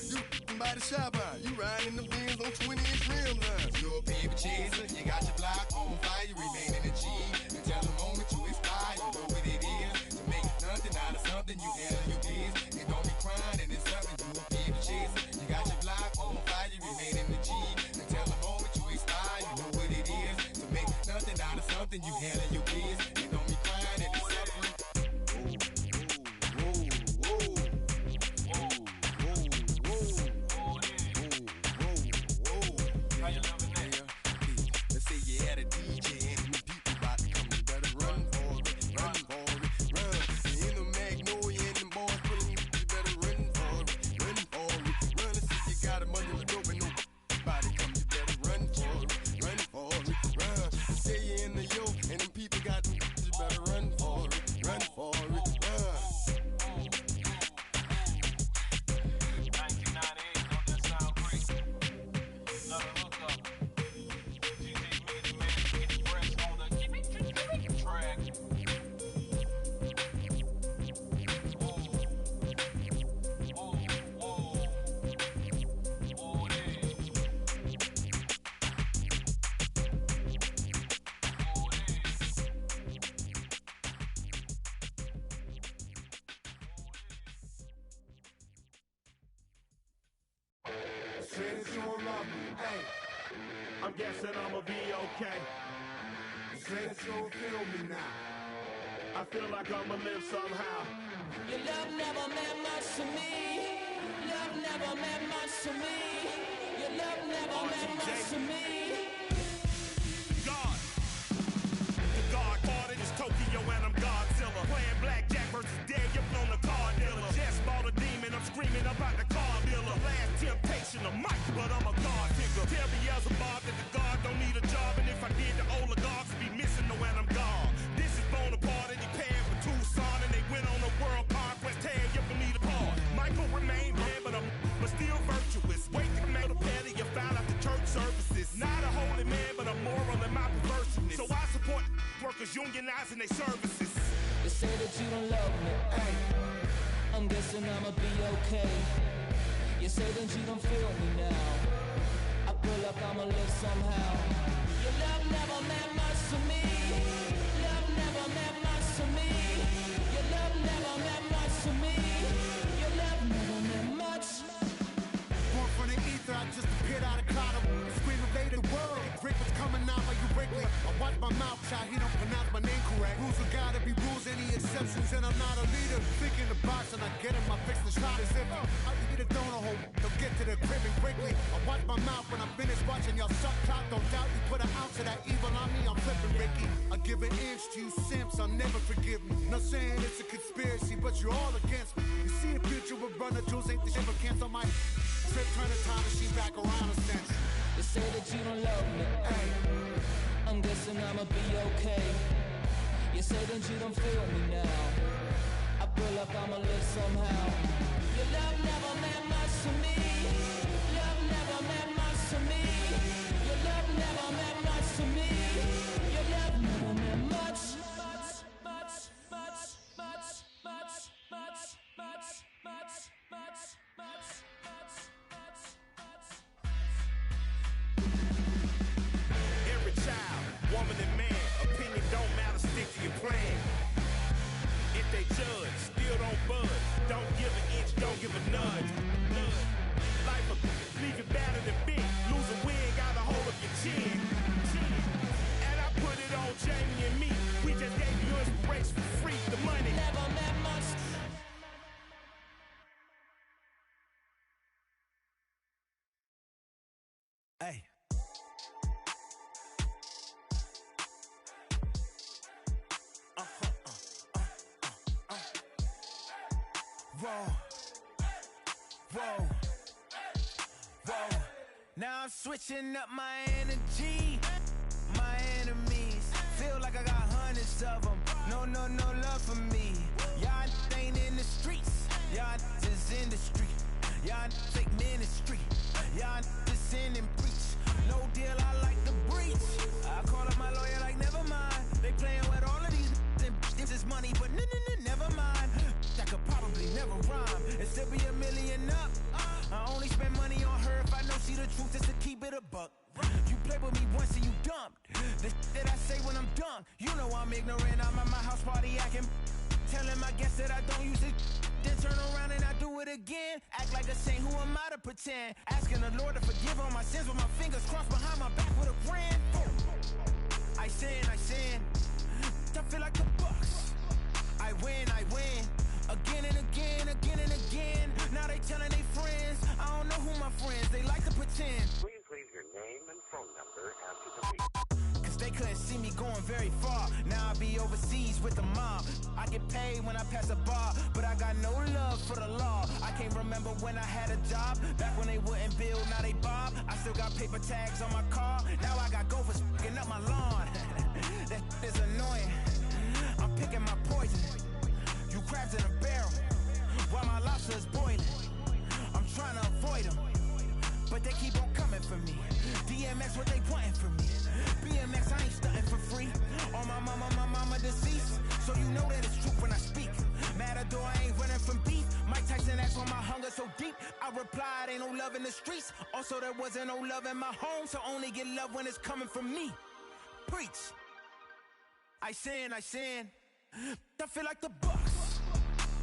You by the shop, You riding the Benz on 20-inch rims, You a people chaser, you got your block on fire, you remain in the G. Until the moment you expire, you know what it is. To make nothing out of something, you handle your biz. And don't be crying, and it's something, you a people chaser. You got your block on fire, you remain in the G. Until the moment you expire, you know what it is. To make nothing out of something, you handle your biz. And don't be crying, and it's suffering. Let's say you had a DJ and the people about to come, you better run for it, run. In the Magnolia and the boys pulling, you better run for it. Let's say you got a money to dope and nobody come, you better run for it. Say you in the yo and them people got them, you better Say that you don't love me. Hey, I'm guessing I'ma be okay. Say that you don't feel me now. I feel like I'ma live somehow. Your love never meant much to me. Love never meant much to me. Your love never meant much to me. God. The God parted is Tokyo and I'm Godzilla. Playing blackjack versus dead, you're on the card dealer. Just bought a demon, I'm screaming about the car dealer. Last temptation of Mike, but I'm a God figure. Tell Beelzebub that the God don't need a job, and if I did, the oligarchs be missing the when I'm gone. This is Bonaparte, and he paired with Tucson, and they went on a world conquest, tear you from me apart. Michael remained dead, but still virtuous. Wake the man to petty, you found out the church services. Not a holy man, but a moral in my perverseness. So I support workers unionizing their services. They say that you don't love me. Hey, I'm guessing I'ma be okay. You say that you don't feel me now. I feel like I'ma live somehow. Your love never meant much to me. Love never meant much to me. Your love never meant much to me. Your love never meant much. Born from the ether, I just appeared out of Cotto. Scream invade the world. Rick was coming out like you Wrigley. I watch my mouth shot, he don't pronounce my name correct. Rules are gotta be rules, any exceptions, and I'm not a leader. Thinking the box and I get him, I fix the shot as if I eat a donut hole. They'll get to the crib and quickly. I watch my mouth when I'm finished watching y'all suck clock. Don't doubt you put an ounce of that evil on me, I'm flipping Ricky. I give an inch to you simps, I'll never forgive me. Not saying it's a conspiracy, but you're all against me. You see the future with runner jewels, ain't the shit but cancel my trip, turn the time machine back around a sense. They say that you don't love me. Hey, I'm guessing I'ma be okay. You say that you don't feel me now. I feel like I'ma live somehow. Your love never meant much to me. Love never meant much to me. Your love never meant much to me. Your love never meant much. Every child, woman and man, opinion don't matter, stick to your plan. If they judge, still don't budge. Don't give an inch, don't give a nudge. Life will leave you battered and big. Lose a win, got a hold of your chin. And I put it on Jamie and me. We just gave you inspiration for free. The money never meant much. Hey. Whoa, whoa, whoa. Now I'm switching up my energy. My enemies feel like I got hundreds of them. No love for me. Y'all ain't in the streets. Y'all just in the street. Y'all take ministry. Y'all just sin and preach. No deal, I like the breach. I call up my lawyer like, never mind. They playing with all of these and this is money, but never mind. I could probably never rhyme and still be a million up. I only spend money on her if I know she the truth, just to keep it a buck. You play with me once and you dumped. The that I say when I'm done, you know I'm ignorant. I'm at my house party acting, telling my guests that I don't use it. Then turn around and I do it again. Act like a saint, who am I to pretend? Asking the Lord to forgive all my sins with my fingers crossed behind my back with a grin. I sin. I feel like the Bucks. I win. Again and again. Now they telling they friends. I don't know who my friends, they like to pretend. Please leave your name and phone number after the beep. Cause they couldn't see me going very far. Now I be overseas with the mob. I get paid when I pass a bar, but I got no love for the law. I can't remember when I had a job. Back when they wouldn't build, now they bob. I still got paper tags on my car. Now I got gophers f***ing up my lawn. That is annoying. I'm picking my poison. You crabs in a barrel, while my lobster is boiling. I'm trying to avoid them, but they keep on coming for me. DMX, what they wanting from me? BMX, I ain't stunting for free. On my mama deceased, so you know that it's true when I speak. Matador, I ain't running from beef. Mike Tyson asked why my hunger so deep. I replied, ain't no love in the streets. Also, there wasn't no love in my home, so only get love when it's coming from me. Preach. I sin. I feel like the Bucks.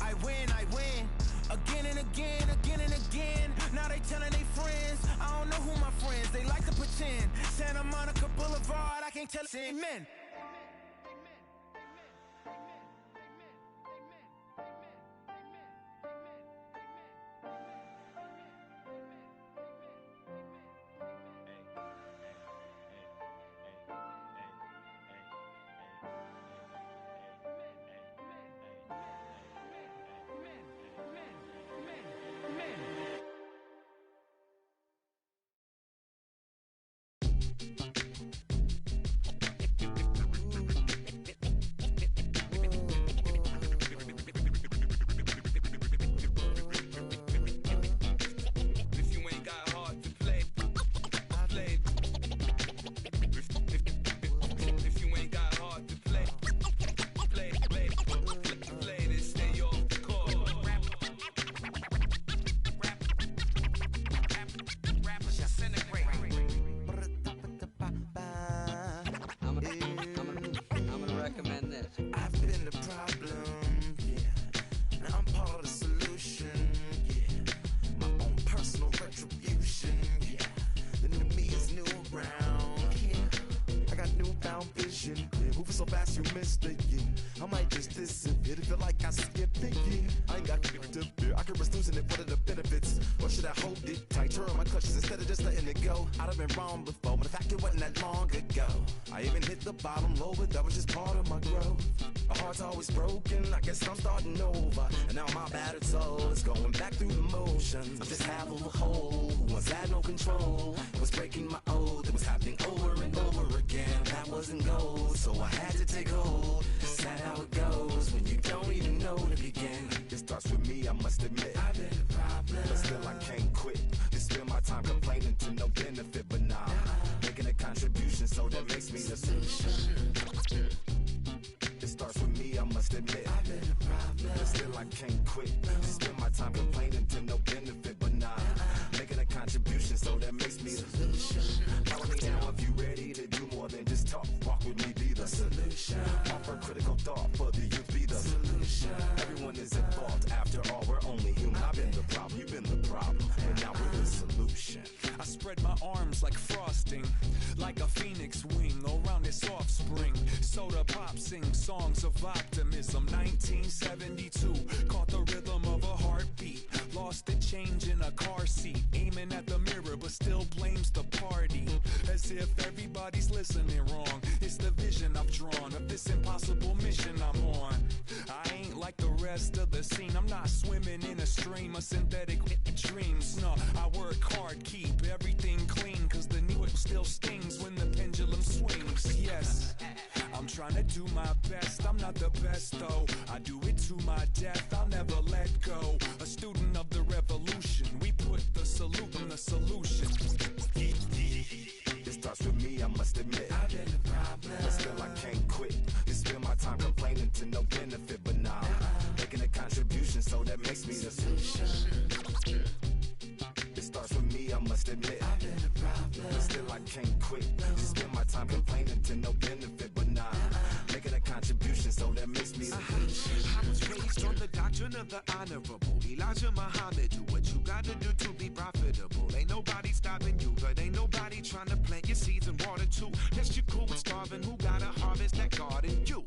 I win. Again and again, again and again. Now they telling they friends. I don't know who my friends. They like to pretend. Santa Monica Boulevard, I can't tell it. Amen. So fast you missed it, yeah. I might just disappear to feel like I skipped it, yeah. I ain't got to fear. I could risk losing it. What are the benefits? Or should I hold it tight? Turn my clutches instead of just letting it go. I'd have been wrong before, but the fact it wasn't that long ago. I even hit the bottom low, but that was just part of my growth. My heart's always broken. I guess I'm starting over. And now my battered soul is going back through the motions. I'm just half of a whole who once had no control. It was breaking my oath. It was happening over and over again. That wasn't gold, so I had to take hold. Sad how it goes when you don't even know to begin. It starts with me, I must admit. I've been a problem, but still I can't quit. Just spend my time complaining to no benefit, but nah, making a contribution, so that makes me the solution. It starts with me, I must admit. I've been a problem, but still I can't quit. Just spend my time complaining to no benefit, but nah, making a contribution, so that makes me the solution. Follow me now if you ready to do more than just talk. Walk with me, be the solution. Offer critical thought for the youth, be the solution. Everyone is at fault. After all, we're only human. I've been the problem, you've been the problem, and now we're the solution. I spread my arms like frosting, like a phoenix wing around its offspring. Soda pop sings songs of optimism. 1972, caught the rhythm of a heartbeat. Lost the change in a car seat, aiming at the mirror, but still blames the party. As if everybody's listening wrong. It's the vision I've drawn of this impossible mission I'm on. I ain't like the rest of the scene. I'm not swimming in a stream of synthetic dreams. No, I work hard, keep everything clean, cause the needle still stings when the pendulum swings. Yes, I'm trying to do my best. I'm not the best though. I do it to my death. I'll never let go. A student of the revolution. We put the salute in the solution. It starts with me, I must admit. I've been a problem, but still I can't quit. Just spend my time complaining to no benefit, but nah, making a contribution, so that makes me the solution. It starts with me, I must admit. I've been a problem, but still I can't quit. Just spend my time complaining to no benefit, but nah, making a contribution, so that makes me the solution. I was raised on the doctrine of the honorable Elijah Muhammad. Do what you gotta do to be profitable. Ain't nobody stopping you, but ain't nobody trying to plant your seeds and water too. Yes, you're cool with starving. Who gotta harvest that garden? You.